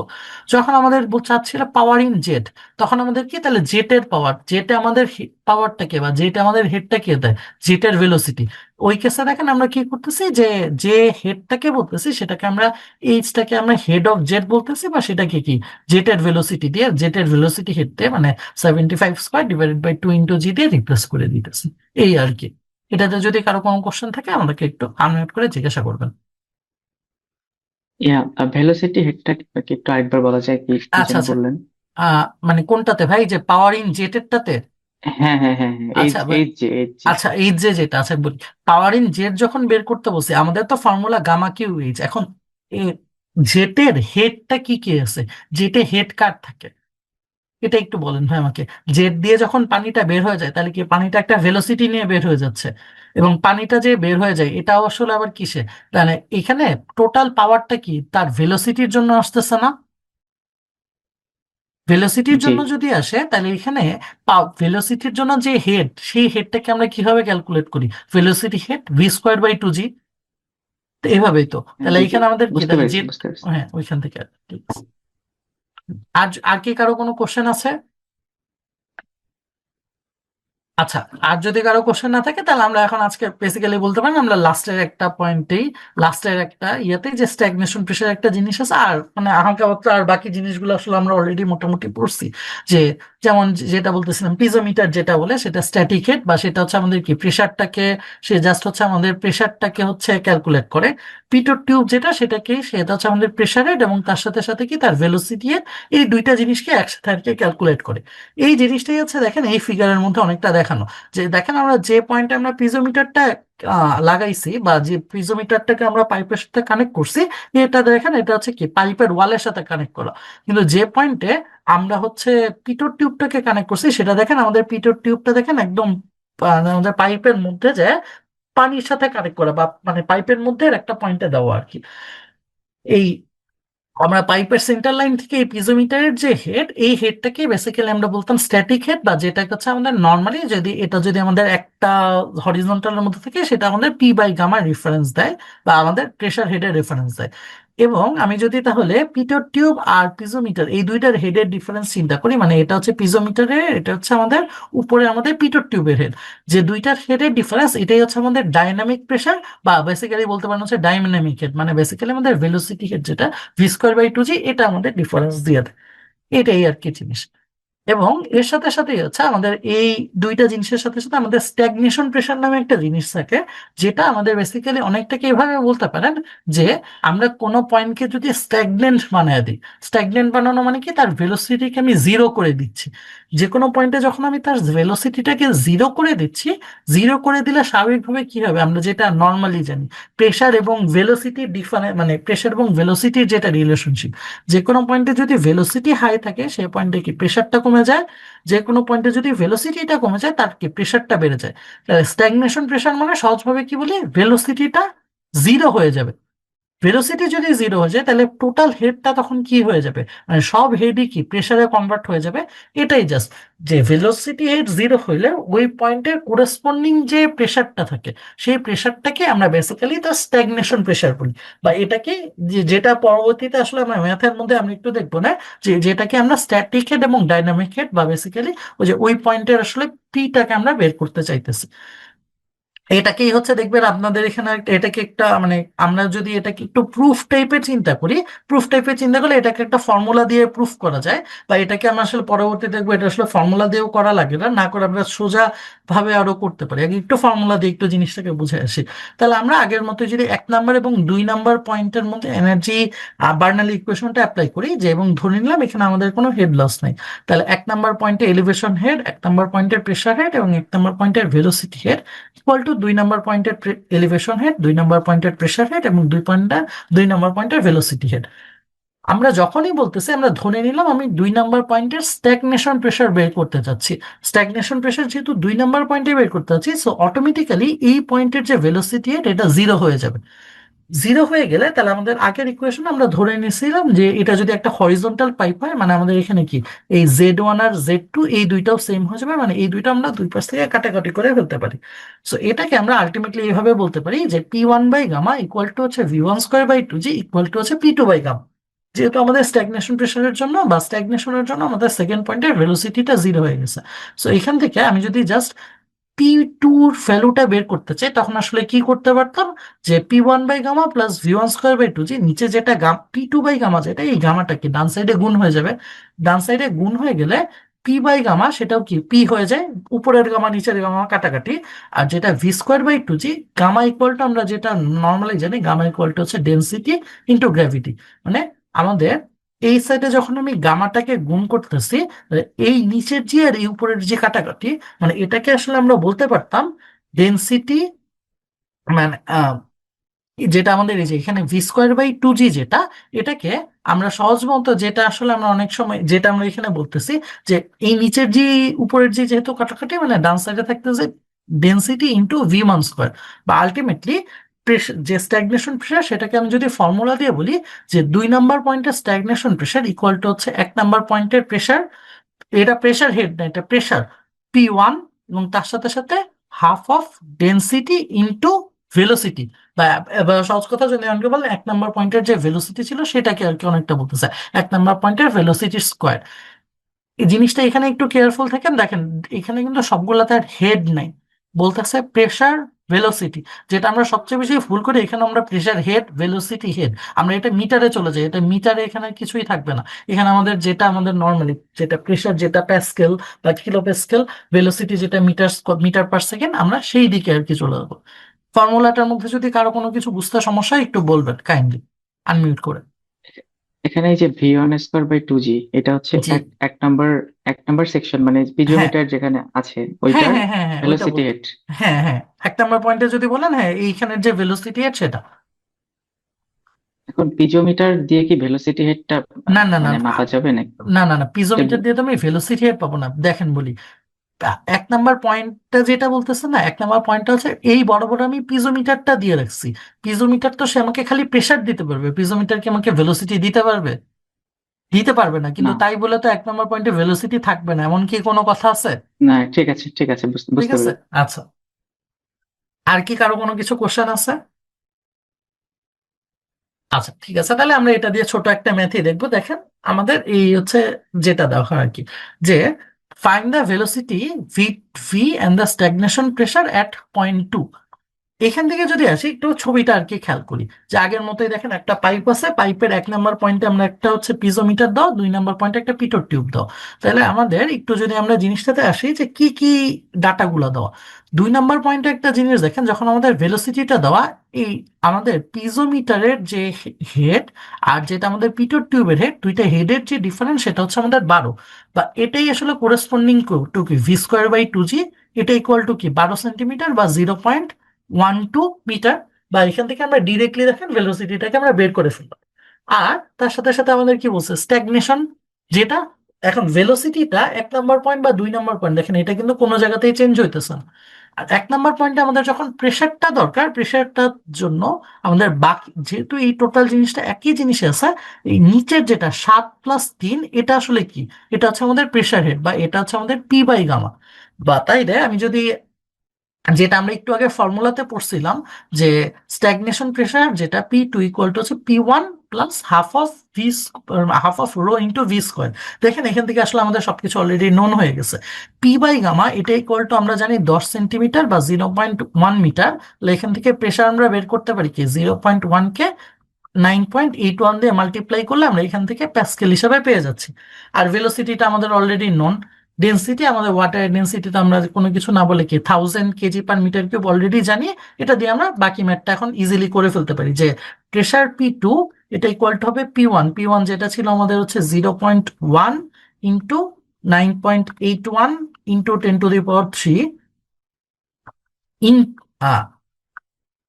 যখন আমাদের চাচ্ছিল পাওয়ার ইন জেট, তখন আমাদের কি, তাহলে জেটের পাওয়ার, জেটে আমাদের পাওয়ারটাকে বা জেটে আমাদের হেডটাকে দেয়, জেটের ভেলোসিটি। ওই কেসে দেখেন আমরা কি করতেছি, যে যে হেডটাকে বলতেছি সেটাকে আমরা, এইচটাকে আমরা হেড অফ জেট বলতেছি, বা সেটাকে কি জেটের ভেলোসিটি দিয়ে, জেটের ভেলোসিটি হেডতে মানে 75² / 2 × G দিয়ে রিপ্লেস করে দিতেছি। এই আর কি। এটাতে যদি কারো কোনো কোশ্চেন থাকে আমাদেরকে একটু আনমিউট করে জিজ্ঞাসা করবেন। ইয়া, ভেলোসিটি হেডটা কি একটু আরেকবার বলা যায়, কি কি আচ্ছা যেন আচ্ছা, বললেন? মানে কোনটাতে ভাই, যে পাওয়ার ইন জেটেরটাতে? হ্যাঁ হ্যাঁ হ্যাঁ হ্যাঁ, এইচ আচ্ছা এইচ জে এইচ জে। আচ্ছা এইচ যে যেটা আছে বলি, পাওয়ার ইন জেড যখন বের করতে বলছি আমাদের তো ফর্মুলা গামা কিউ এইচ। এখন জেটের হেডটা কি কি আছে, জেটে হেড কার থাকে এটা একটু বলেন ভাই আমাকে। জেট দিয়ে যখন পানিটা বের হয়ে যায় তাহলে কি পানিটা একটা ভেলোসিটি নিয়ে বের হয়ে যাচ্ছে, এবং পানিটা যে বের হয়ে যায় এটাও আসলে আবার কিসে, মানে এখানে টোটাল পাওয়ারটা কি তার ভেলোসিটির জন্য আসতেছে না? ভেলোসিটির জি জন্য যদি আসে তাহলে এখানে ভেলোসিটির জন্য যে হেড, সেই হেডটাকে আমরা কিভাবে ক্যালকুলেট করি, ভেলোসিটি হেড v²/2g। তো এভাবেই তো, তাহলে জি জি, এখানে আমাদের কি বুঝতে তাহলে পেরেছি জেড, বুঝতে পেরেছি। হ্যাঁ ওইখান থেকে ঠিক আছে। আর আর কি কারো কোনো কোশ্চেন আছে? আচ্ছা, আর যদি কারো কোশ্চেন না থাকে তাহলে আমরা এখন আজকে বেসিক্যালি বলতে পারি আমরা লাস্টের একটা পয়েন্টেই, লাস্টের একটা ইয়েতেই যে স্ট্যাগনেশন প্রেশার একটা জিনিস আছে, আর মানে আহামকা আর বাকি জিনিসগুলো আসলে আমরা অলরেডি মোটামুটি পড়ছি। যে যেমন যেটা বলতেছিলাম পিজোমিটার যেটা বলে সেটা স্ট্যাটিক হেড, বা সেটা হচ্ছে আমাদের কি প্রেশারটাকে, সে জাস্ট হচ্ছে আমাদের প্রেশারটাকে হচ্ছে ক্যালকুলেট করে। পিটোর টিউব যেটা সেটাকে, সেটা হচ্ছে আমাদের প্রেশার হেড এবং তার সাথে সাথে কি তার ভেলোসিটি হেড, এই দুইটা জিনিসকে একসাথে আর কি ক্যালকুলেট করে। এই জিনিসটাই হচ্ছে দেখেন এই ফিগারের মধ্যে অনেকটা দেখানো, যে দেখেন আমরা যে পয়েন্টে আমরা পিজোমিটারটা লাগাইছি, বা যে পিজোমিটারটাকে আমরা পাইপের সাথে কানেক্ট করছি, এটা দেখেন এটা হচ্ছে কি পাইপের ওয়ালের সাথে কানেক্ট করা। কিন্তু যে পয়েন্টে আমরা হচ্ছে পিটোর টিউবটাকে কানেক্ট করছি সেটা দেখেন আমাদের পিটোর টিউবটা দেখেন একদম আমাদের পাইপের মধ্যে যে পানির সাথে কানেক্ট করা, বা মানে পাইপের মধ্যে এর একটা পয়েন্টে দেওয়া আর কি। এই আমরা পাইপের সেন্টার লাইন থেকে এই পিজোমিটারের যে হেড, এই হেডটাকে বেসিক্যালি আমরা বলতাম স্ট্যাটিক হেড, বা যেটা হচ্ছে আমাদের নর্মালি যদি এটা যদি আমাদের একটা হরিজন্টালের মধ্যে থেকে সেটা আমাদের পি/গামা রেফারেন্স দেয়, বা আমাদের প্রেসার হেডের রেফারেন্স দেয়। এবং আমি যদি তাহলে পিটোর টিউব আর পিজোমিটার এই দুইটার হেডের ডিফারেন্স চিন্তা করি, মানে এটা হচ্ছে পিজোমিটারের, এটা হচ্ছে আমাদের উপরে আমাদের পিটোর টিউবের হেড, যে দুইটার হেডের ডিফারেন্স এটাই হচ্ছে আমাদের ডাইনামিক প্রেসার, বা বেসিক্যালি বলতে পারেন হচ্ছে ডাইনামিক হেড, মানে বেসিক্যালি আমাদের ভেলোসিটি হেড যেটা v²/2g, এটা আমাদের ডিফারেন্স দিয়ে দেয়। এটাই আর কি জিনিস। এবং এর সাথে সাথে হচ্ছে আমাদের এই দুইটা জিনিসের সাথে সাথে আমাদের স্ট্যাগনেশন প্রেশার নামে একটা জিনিস থাকে, যেটা আমাদের বেসিক্যালি অনেকটাকে এভাবে বলতে পারেন যে আমরা কোনো পয়েন্টকে যদি স্ট্যাগনেন্ট বানায় দিই, স্ট্যাগনেন্ট বানানো মানে কি তার ভেলোসিটিকে আমি জিরো করে দিচ্ছি। যে কোনো পয়েন্টে যখন আমি তার ভেলোসিটিটাকে জিরো করে দিচ্ছি, জিরো করে দিলে স্বাভাবিকভাবে কি হবে আমরা যেটা নর্মালি জানি, প্রেশার এবং ভেলোসিটি ডিফারেন্স, মানে প্রেশার এবং ভেলোসিটির যেটা রিলেশনশিপ, যে কোনো পয়েন্টে যদি ভেলোসিটি হাই থাকে সেই পয়েন্টে কি প্রেশারটা কমে যায়, যে কোনো পয়েন্টে যদি ভেলোসিটিটা কমে যায় তার কি প্রেশারটা বেড়ে যায়। স্ট্যাগনেশন প্রেশার মানে সহজভাবে কি বলি, ভেলোসিটিটা জিরো হয়ে যাবে। ভেলোসিটি যদি জিরো হয়ে যায় তাহলে টোটাল হেডটা তখন কি হয়ে যাবে, মানে সব হেডই কি প্রেসারে কনভার্ট হয়ে যাবে। এটাই জাস্ট, যে ভেলোসিটি হেড জিরো হইলে ওই পয়েন্টের কোরেসপন্ডিং যে প্রেসারটা থাকে সেই প্রেসারটাকে আমরা বেসিক্যালি তার স্ট্যাগনেশন প্রেসার বলি। বা এটাকে যেটা পরবর্তীতে আসলে আমরা ম্যাথের মধ্যে আমরা একটু দেখবো না, যে যেটাকে আমরা স্ট্যাটিক হেড এবং ডাইনামিক হেড, বা বেসিক্যালি ওই যে ওই পয়েন্টের আসলে পিটাকে আমরা বের করতে চাইতেছি। এটাকেই হচ্ছে দেখবেন আপনাদের এখানে এটাকে একটা মানে আমরা যদি এটাকে একটু প্রুফ টাইপের চিন্তা করি, প্রুফ টাইপের চিন্তা করলে এটাকে একটা ফর্মুলা দিয়ে প্রুফ করা যায়। বা এটাকে আমরা আসলে পরবর্তী দেখবো এটা আসলে ফর্মুলা দিয়েও করা লাগে না, না করে আমরা সোজা ভাবে আরো করতে পারি। আগে একটু ফর্মুলা দিয়ে একটু জিনিসটাকে বুঝে আসি। তাহলে আমরা আগের মতো যদি 1 নাম্বার এবং 2 নাম্বার পয়েন্টের মধ্যে এনার্জি বার্নালি ইকুয়েশনটা অ্যাপ্লাই করি, যে এবং ধরে নিলাম এখানে আমাদের কোনো হেড লস নাই, তাহলে 1 নাম্বার পয়েন্টে এলিভেশন হেড, 1 নাম্বার পয়েন্টের প্রেশার হেড এবং 1 নাম্বার পয়েন্টের velocity head equal to 2 number পয়েন্টের এলিভেশন হেড, 2 নাম্বার পয়েন্টের প্রেশার হেড এবং 2 নাম্বার পয়েন্টের ভেলোসিটি হেড। আমরা যখনই বলতেছি আমরা ধরে নিলাম আমি 2 নাম্বার পয়েন্টের স্ট্যাগনেশন প্রেশার বের করতে চাচ্ছি। স্ট্যাগনেশন প্রেশার যেহেতু 2 নাম্বার পয়েন্টে বের করতে চাচ্ছি, সো অটোমেটিক্যালি এই পয়েন্টের যে ভেলোসিটি হেড এটা জিরো হয়ে যাবে। জিরো হয়ে গেলে তাহলে আমাদের আগের ইকুয়েশন আমরা ধরে নিয়েছিলাম যে এটা যদি একটা হরিজন্টাল পাইপ হয়, মানে আমাদের এখানে কি এই Z1 আর Z2 এই দুইটাও সেম হয়ে যাবে, মানে এই দুইটা আমরা দুই পাশ থেকে কাটাকাটি করে ফেলতে পারি। সো এটাকে আমরা আলটিমেটলি এইভাবে বলতে পারি যে P1/গামা ইকুয়াল টু হচ্ছে V1²/2g ইকুয়াল টু হচ্ছে P2/গামা। যেহেতু আমাদের স্ট্যাগনেশন প্রেশারের জন্য বা স্ট্যাগনেশনের জন্য আমাদের সেকেন্ড পয়েন্টের ভেলোসিটিটা জিরো হয়ে গেছে। সো এখান থেকে আমি যদি জাস্ট P2-র ভ্যালুটা বের করতে চাই তখন আসলে কি করতে পারতাম, যে P1/গামা প্লাস V1²/2g, নিচে যেটা P2/গামা যেটা এই গামাটা কি ডান সাইডে গুণ হয়ে যাবে, ডান সাইডে গুণ হয়ে গেলে P/গামা সেটাও কি P হয়ে যায়, উপরের গামা নিচের গামা কাটাকাটি। আর যেটা V²/2g, গামা ইকুয়াল টু আমরা যেটা নর্মালি জানি গামা ইকুয়াল টু হচ্ছে ডেন্সিটি ইন্টু গ্র্যাভিটি, মানে আমাদের এই সাইডে যখন আমি গামাটাকে গুণ করতেছি, এই নিচের যে আর এই উপরের যে কাটাকাটি, মানে এটাকে আসলে আমরা বলতে পারতাম ডেনসিটি, মানে যেটা আমাদের এই যে এখানে v²/2g, যেটা এটাকে আমরা সহজ মতো, যেটা আসলে আমরা অনেক সময় যেটা আমরা এখানে বলতেছি যে এই নিচের যে উপরের যে যেহেতু কাটাকাটি, মানে ডান সাইডে থাকতেছে ডেনসিটি ইন্টু v⁻², বা আলটিমেটলি যে স্ট্যাগনেশন প্রেশার, সেটাকে আমি যদি ফর্মুলা দিয়ে বলি যে 2 নাম্বার পয়েন্টের স্ট্যাগনেশন প্রেশার ইকুয়াল টু হচ্ছে 1 নাম্বার পয়েন্টের প্রেশার, এটা প্রেশার হেড না, এটা প্রেশার P1, এবং তার সাথে সাথে half of density into velocity, বা সহজ কথা যদি আমাকে বলেন 1 নাম্বার পয়েন্টের যে ভেলোসিটি ছিল সেটাকে আর কি অনেকটা বলতেছে 1 নাম্বার পয়েন্টের ভেলোসিটি স্কোয়ার। এই জিনিসটা এখানে একটু কেয়ারফুল থাকেন, দেখেন এখানে কিন্তু সবগুলাতে আর হেড নাই, বলতেছে প্রেশার ভেলোসিটি, যেটা আমরা সবচেয়ে বেশি ভুল করি, এখানে আমরা প্রেশার হেড ভেলোসিটি হেড, আমরা এটা মিটারে চলে যাই, এটা মিটারে এখানে কিছুই থাকবে না, এখানে আমাদের যেটা আমাদের নর্মালি যেটা প্রেশার, যেটা প্যাসকেল বা কিলো প্যাসকেল, ভেলোসিটি যেটা মিটার মিটার পার সেকেন্ড, আমরা সেই দিকে আর কি চলে যাবো। ফর্মুলাটার মধ্যে যদি কারো কোনো কিছু বুঝতে সমস্যা হয় একটু বলবেন কাইন্ডলি, আনমিউট করে। এখানে এই যে v²/2g, এটা হচ্ছে জি, এক নাম্বার সেকশন, মানে হ্যাঁ পিজিওমিটার যেখানে আছে হ্যাঁ ওইটার হ্যাঁ হ্যাঁ হ্যাঁ ওইটা ভেলোসিটি বলতে, হেড। হ্যাঁ হ্যাঁ 1 নাম্বার পয়েন্টে যদি বলেন, হ্যাঁ এইখানের যে ভেলোসিটি আছে সেটা। এখন পিজিওমিটার দিয়ে কি ভেলোসিটি হেডটা না না না মানে মাপা যাবে নাকি? না না না যে পিজোমিটার দিয়ে তো আমি ভেলোসিটি হেড পাবো না, দেখেন বলি। 1 নাম্বার পয়েন্টটা যেটা বলতেছে না, 1 নাম্বার পয়েন্টটা হচ্ছে এই বড় বড় আমি পিজোমিটারটা দিয়ে রাখছি, পিজোমিটার তো সে আমাকে খালি প্রেসার দিতে পারবে, পিজোমিটার কি আমাকে ভেলোসিটি দিতে পারবে? দিতে পারবে না, কিন্তু না, তাই বলে তো 1 নাম্বার পয়েন্টে ভেলোসিটি থাকবে না এমন কি কোনো কথা আছে? না, ঠিক আছে, ঠিক আছে, ঠিক বুঝতে আছে, পেরেছি। আচ্ছা। আর কি কারো কোনো কিছু কোশ্চেন আছে? আচ্ছা ঠিক আছে, তাহলে আমরা এটা দিয়ে ছোট একটা ম্যাথই দেখবো, দেখেন আমাদের এই হচ্ছে যেটা দেওয়া হয় আর কি, যে find the velocity V V and the stagnation pressure at point 2। এখান থেকে যদি আসি একটু ছবিটা আর কি খেয়াল করি, যে আগের মতোই দেখেন একটা পাইপ আছে, পাইপের 1 নাম্বার পয়েন্টে আমরা একটা হচ্ছে পিজোমিটার দাও, 2 নাম্বার পয়েন্টে একটা পিটোর টিউব দাও। তাহলে আমাদের একটু যদি আমরা জিনিসটাতে আসি যে কি কি ডাটাগুলো দেওয়া, 2 নাম্বার পয়েন্টে একটা জিনিস দেখেন, যখন আমাদের ভেলোসিটিটা দেওয়া, এই আমাদের পিজোমিটারের যে হেড আর যেটা আমাদের পিটোর টিউবের হেড, দুইটা হেডের যে ডিফারেন্স সেটা হচ্ছে আমাদের 12, বা এটাই আসলে কোরেসপন্ডিং টু কি v²/2g, এটা ইকুয়াল টু কি 12 সেন্টিমিটার বা 0.12 মিটার, বা এখান থেকে আমরা ডিরেক্টলি দেখেন ভেলোসিটিটাকে আমরা বের করে ফেললাম। আর তার সাথে সাথে আমাদের কি বলছে স্ট্যাগনেশন, যেটা এখন ভেলোসিটিটা 1 নাম্বার পয়েন্ট বা 2 নাম্বার পয়েন্ট, দেখেন এটা কিন্তু কোনো জায়গাতেই চেঞ্জ হইতেছে না। আর 1 নাম্বার পয়েন্টে আমাদের যখন প্রেশারটা দরকার, প্রেশারটার জন্য আমাদের বাকি যেহেতু এই টোটাল জিনিসটা একই জিনিসে আছে, এই নিচের যেটা 7+3, এটা আসলে কি, এটা হচ্ছে আমাদের প্রেশার হেড, বা এটা হচ্ছে আমাদের পি/গামা। বা তাই রে আমি যদি, যেটা আমরা একটু আগে ফর্মুলাতে পড়ছিলাম, যে স্ট্যাগনেশন প্রেশার যেটা P2 ইকুয়াল টু হচ্ছে P1 plus half of rho into V square. দেখেন এখান থেকে আসলে আমাদের সবকিছু অলরেডি নোন হয়ে গেছে। P/গামা এটা ইকুয়াল টু আমরা জানি 10 সেন্টিমিটার বা 0.1 মিটার। এখান থেকে প্রেশার আমরা বের করতে পারি কি 0.1 কে 9.81 দিয়ে মাল্টিপ্লাই করলে আমরা এখান থেকে প্যাসকেল হিসাবে পেয়ে যাচ্ছি। আর ভেলোসিটিটা আমাদের অলরেডি নন, ডেন্সিটি আমাদের ওয়াটারের ডেন্সিটিতে আমরা কোনো কিছু না বলে কি 1000 kg/m³ অলরেডি জানি। এটা দিয়ে আমরা বাকি ম্যাথটা এখন ইজিলি করে ফেলতে পারি, যে প্রেশার P2 এটা ইকুয়াল টু হবে P1 যেটা ছিল আমাদের হচ্ছে 0.1 ইন্টু 9.81 ইন্টু 10⁻³ ইন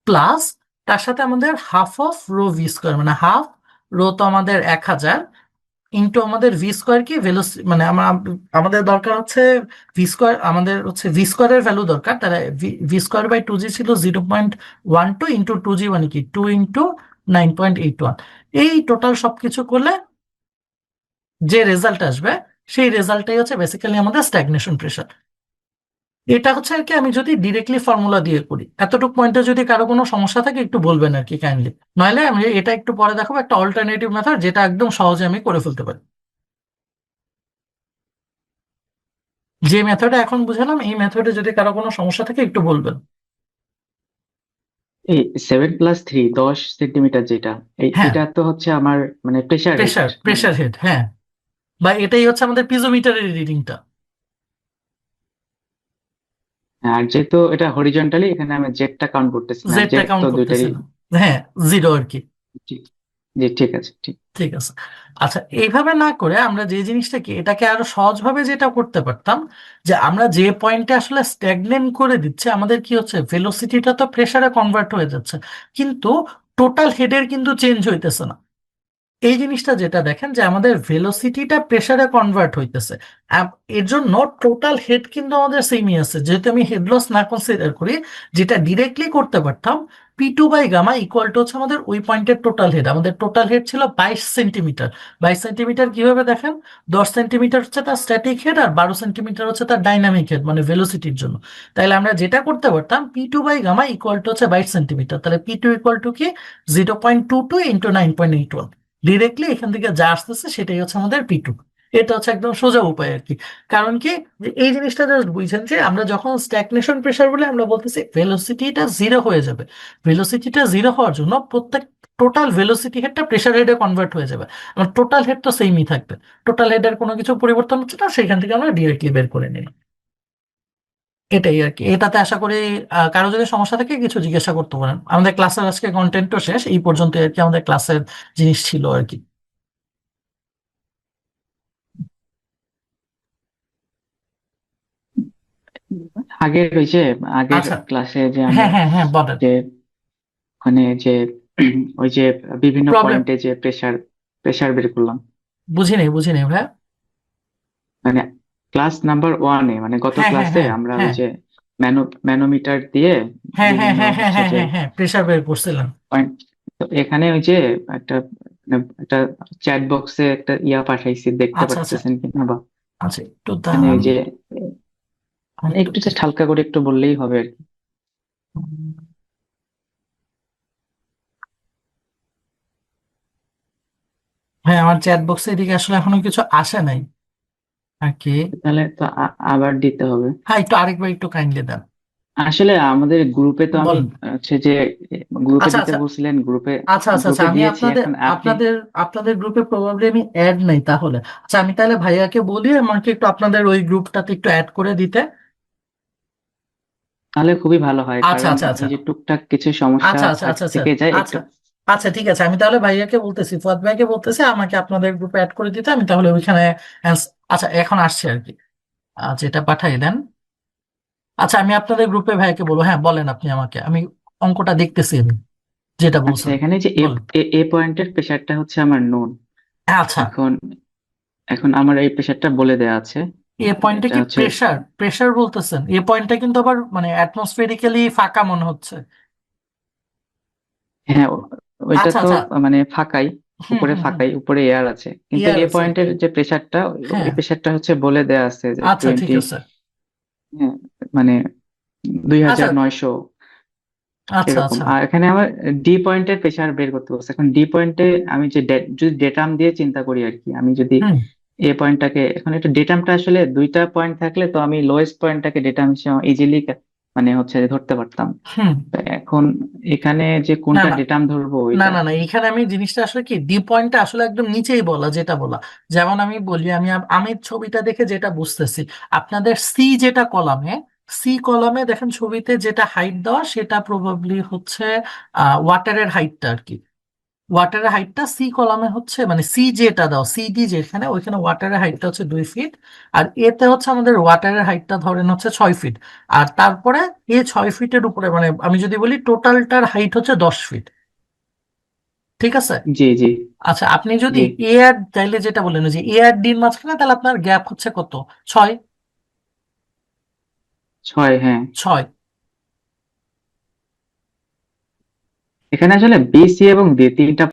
প্লাস, তার সাথে আমাদের half of rho V square, মানে হাফ রো তো আমাদের 1000 ইন্টু আমাদের ভি স্কোয়ার কি ভেলোসিটি, মানে আমাদের দরকার হচ্ছে ভি স্কোয়ার, আমাদের হচ্ছে ভি স্কোয়ারের ভ্যালু দরকার, তাহলে v²/2g ছিল 0.12 ইন্টু 2g, মানে কি 2 ইন্টু 9.81। এই টোটাল সবকিছু করলে যে রেজাল্ট আসবে, সেই রেজাল্টটাই হচ্ছে বেসিক্যালি আমাদের স্ট্যাগনেশন প্রেশার। এটা হচ্ছে আর কি, আমি যদি ডিরেক্টলি ফর্মুলা দিয়ে করি, এতটুকু পয়েন্টে যদি কারো কোনো সমস্যা থাকে একটু বলবেন আর কি কাইন্ডলি, নইলে আমি এটা একটু পরে দেখাবো একটা অল্টারনেটিভ মেথড যেটা একদম সহজে আমি করে ফেলতে পারি। যে মেথডে এখন বুঝালাম এই মেথডে যদি কারো কোনো সমস্যা থাকে একটু বলবেন। এই 7+3 10 সেন্টিমিটার যেটা, হ্যাঁ, এটা তো হচ্ছে আমার মানে প্রেসার হেড, প্রেশার মানে প্রেশার হেড, হ্যাঁ, বা এটাই হচ্ছে আমাদের পিজোমিটারের রিডিংটা। আর যেহেতু এটা হরিজন্টালি, এখানে আমি জেডটা কাউন্ট করতেছি না, জেডটা জেড তো কাউন্ট দুইটারই। করতেছে না, হ্যাঁ, জিরো আর কি। জি, জি, ঠিক আছে, ঠিক। ঠিক আছে। আচ্ছা, এইভাবে না করে আমরা যে জিনিসটাকে এটাকে আরো সহজভাবে যেটা করতে পারতাম, যে আমরা যে পয়েন্টে আসলে স্ট্যাগনেন্ট করে দিচ্ছে, আমাদের কি হচ্ছে, ভেলোসিটিটা তো প্রেসারে কনভার্ট হয়ে যাচ্ছে, কিন্তু টোটাল হেডের কিন্তু চেঞ্জ হইতেছে না। এই জিনিসটা যেটা দেখেন যে আমাদের ভেলোসিটিটা প্রেসারে কনভার্ট হইতেছে, এর জন্য টোটাল হেড কিন্তু আমাদের সেমই আছে। যেহেতু আমি হেড লস না কনসিডার করি, যেটা ডিরেক্টলি করতে পারতাম, P2/gamma ইকুয়াল টু হচ্ছে আমাদের ওই পয়েন্টের টোটাল হেড। আমাদের টোটাল হেড ছিল 22 সেন্টিমিটার। 22 সেন্টিমিটার কিভাবে দেখেন, 10 সেন্টিমিটার হচ্ছে তার স্ট্যাটিক হেড, আর 12 সেন্টিমিটার হচ্ছে তার ডাইনামিক হেড, মানে ভেলোসিটির জন্য। তাহলে আমরা যেটা করতে পারতাম, P2/gamma ইকুয়াল টু হচ্ছে 22 সেন্টিমিটার, তাহলে P2 ইকুয়াল টু কি, 0.22 ইন্টু 9.81। ডিরেক্টলি এখান থেকে যা আসতেছে সেটাই হচ্ছে আমাদের P2। এটা হচ্ছে একদম সোজা উপায় আর কি। কারণ কি, যে এই জিনিসটা জাস্ট বুঝছেন যে আমরা যখন স্ট্যাগনেশন প্রেসার বলে আমরা বলতেছি ভেলোসিটিটা জিরো হয়ে যাবে। ভেলোসিটিটা জিরো হওয়ার জন্য প্রত্যেক টোটাল ভেলোসিটি হেডটা প্রেসার হেডে কনভার্ট হয়ে যাবে। আমার টোটাল হেড তো সেমই থাকবে, টোটাল হেডের কোনো কিছু পরিবর্তন হচ্ছে না, সেখান থেকে আমরা ডিরেক্টলি বের করে নিলাম। এটাই আর কি। এটাতে আশা করি কারো যদি সমস্যা থাকে কিছু জিজ্ঞাসা করতে পারেন। আমাদের ক্লাসের আজকে কন্টেন্টও শেষ, এই পর্যন্ত আর কি আমাদের ক্লাসের জিনিস ছিল আর কি। আগের ওই যে আগের আচ্ছা, ক্লাসে যে হ্যাঁ আমরা হ্যাঁ হ্যাঁ, বলেন। যে ওখানে যে ওই যে বিভিন্ন প্রবলেম পয়েন্টে যে প্রেসার প্রেসার বের করলাম, বুঝি নেই ভাই। মানে ক্লাস নাম্বার ওয়ানে, মানে গত হ্যাঁ হ্যাঁ ক্লাসে হ্যাঁ আমরা ওই হ্যাঁ যে ম্যানোমিটার দিয়ে হ্যাঁ হ্যাঁ বিভিন্ন হ্যাঁ হ্যাঁ হচ্ছে হ্যাঁ যে হ্যাঁ হ্যাঁ, প্রেশার বের করছিলাম। পয়েন্ট, তো এখানে ওই যে একটা একটা চ্যাট বক্সে একটা ইয়া পাঠাইছি, দেখতে আচ্ছা আচ্ছা পারতেছেন কিনা, বা আচ্ছা, একটু মানে দাঁড়ান। ওই যে আমি মানে একটু একটু জাস্ট হালকা করে একটু বললেই হবে আর কি। হ্যাঁ, আমার চ্যাট বক্সে এদিকে আসলে এখনো কিছু আসে নাই আর কি। তাহলে তো আবার দিতে হবে। হ্যাঁ, একটু আরেকবার একটু কাইন্ডলি দেন। আসলে আমাদের গ্রুপে তো আমি বলেন। হচ্ছে যে গ্রুপে আচ্ছা দিতে আচ্ছা বলছিলেন, গ্রুপে আচ্ছা আচ্ছা আচ্ছা, গ্রুপে আমি দিয়েছি, আপনাদের এখন আপনি। আপনাদের আপনাদের গ্রুপে প্রবাবলি আমি অ্যাড নাই তাহলে। আচ্ছা, আমি তাহলে ভাইয়াকে বলি আমাকে একটু আপনাদের ওই গ্রুপটাতে একটু অ্যাড করে দিতে। তাহলে খুবই ভালো হয়, আচ্ছা কারণ আচ্ছা আচ্ছা এই যে টুকটাক কিছু সমস্যা আচ্ছা আচ্ছা আচ্ছা আচ্ছা থেকে যায় একটু। আচ্ছা আচ্ছা, ঠিক আছে। আমি তাহলে ভাইয়াকে বলতেছি, ফুয়াদ ভাইকে বলতেছি আমাকে আপনাদের গ্রুপে অ্যাড করে দিতে। আমি তাহলে ওইখানে আচ্ছা, এখন আসছে আর কি। আচ্ছা, এটা পাঠাই দেন। আচ্ছা, আমি আপনাদের গ্রুপে ভাইয়াকে বলবো। হ্যাঁ বলেন আপনি আমাকে, আমি অঙ্কটা দেখতেছি আমি, যেটা আচ্ছা, বলছেন। এখানে যে এ বলেন। এ এ পয়েন্টের প্রেসারটা হচ্ছে আমার নোন। আচ্ছা, এখন এখন আমার এই প্রেসারটা বলে দেয়া আছে। এ পয়েন্টটা এটা কি হচ্ছে, প্রেসার প্রেসার বলতেছেন? এ পয়েন্টটা কিন্তু আবার মানে অ্যাটমসফেরিক্যালি ফাঁকা মনে হচ্ছে। হ্যাঁ, ওইটা আচ্ছা তো আচ্ছা, মানে ফাঁকাই, হুম উপরে হুম হুম, ফাঁকাই, উপরে এয়ার আছে, কিন্তু ইয়ার এ আছে। পয়েন্টের যে প্রেসারটা, হ্যাঁ, এই প্রেসারটা হচ্ছে বলে দেয়া আছে যে আচ্ছা ঠিক 20, আছে। হ্যাঁ, মানে দুই আচ্ছা হাজার নয়শো আচ্ছা এরকম। আচ্ছা, আর এখানে আমার ডি পয়েন্টের প্রেসার বের করতে বলছে। এখন ডি পয়েন্টে আমি যে যদি ডেটাম দিয়ে চিন্তা করি আর কি, আমি যদি হুম এ পয়েন্টটাকে, এখন এটা ডেটামটা আসলে দুইটা পয়েন্ট থাকলে তো আমি লোয়েস্ট পয়েন্টটাকে ডেটাম হিসেবে ইজিলি মানে হচ্ছে ধরতে পারতাম। হুম। তো এখন এখানে যে না কোনটা না ডেটাম ধরবো না ওইটা। না না, এখানে আমি জিনিসটা আসলে কি, ডি পয়েন্টটা আসলে একদম নিচেই বলা, যেটা বলা। যেমন আমি বলি, আমি ছবিটা দেখে যেটা বুঝতেছি, আপনাদের সি যেটা কলামে, সি কলামে দেখেন ছবিতে যেটা হাইট দেওয়া সেটা প্রবাবলি হচ্ছে ওয়াটারের হাইটটা আর কি। ওয়াটারের হাইটটা সি কলামে হচ্ছে, মানে সি যেটা দাও, সি ডি যেখানে, ওইখানে ওয়াটারের হাইটটা হচ্ছে 2 ফিট। আর এতে হচ্ছে আমাদের ওয়াটারের হাইটটা ধরেন হচ্ছে 6 ফিট। আর তারপরে 6 ফিটের উপরে, মানে আমি যদি বলি টোটালটার হাইট হচ্ছে 10 ফিট। ঠিক আছে। জি, জি, আচ্ছা, আপনি যদি জি। এ আর তাইলে যেটা বললেন যে এ আর ডির মাঝখানে, তাহলে আপনার গ্যাপ হচ্ছে কত? 6। 6, হ্যাঁ। 6। এখানে আসলে বি, সি এবং ডি তিনটা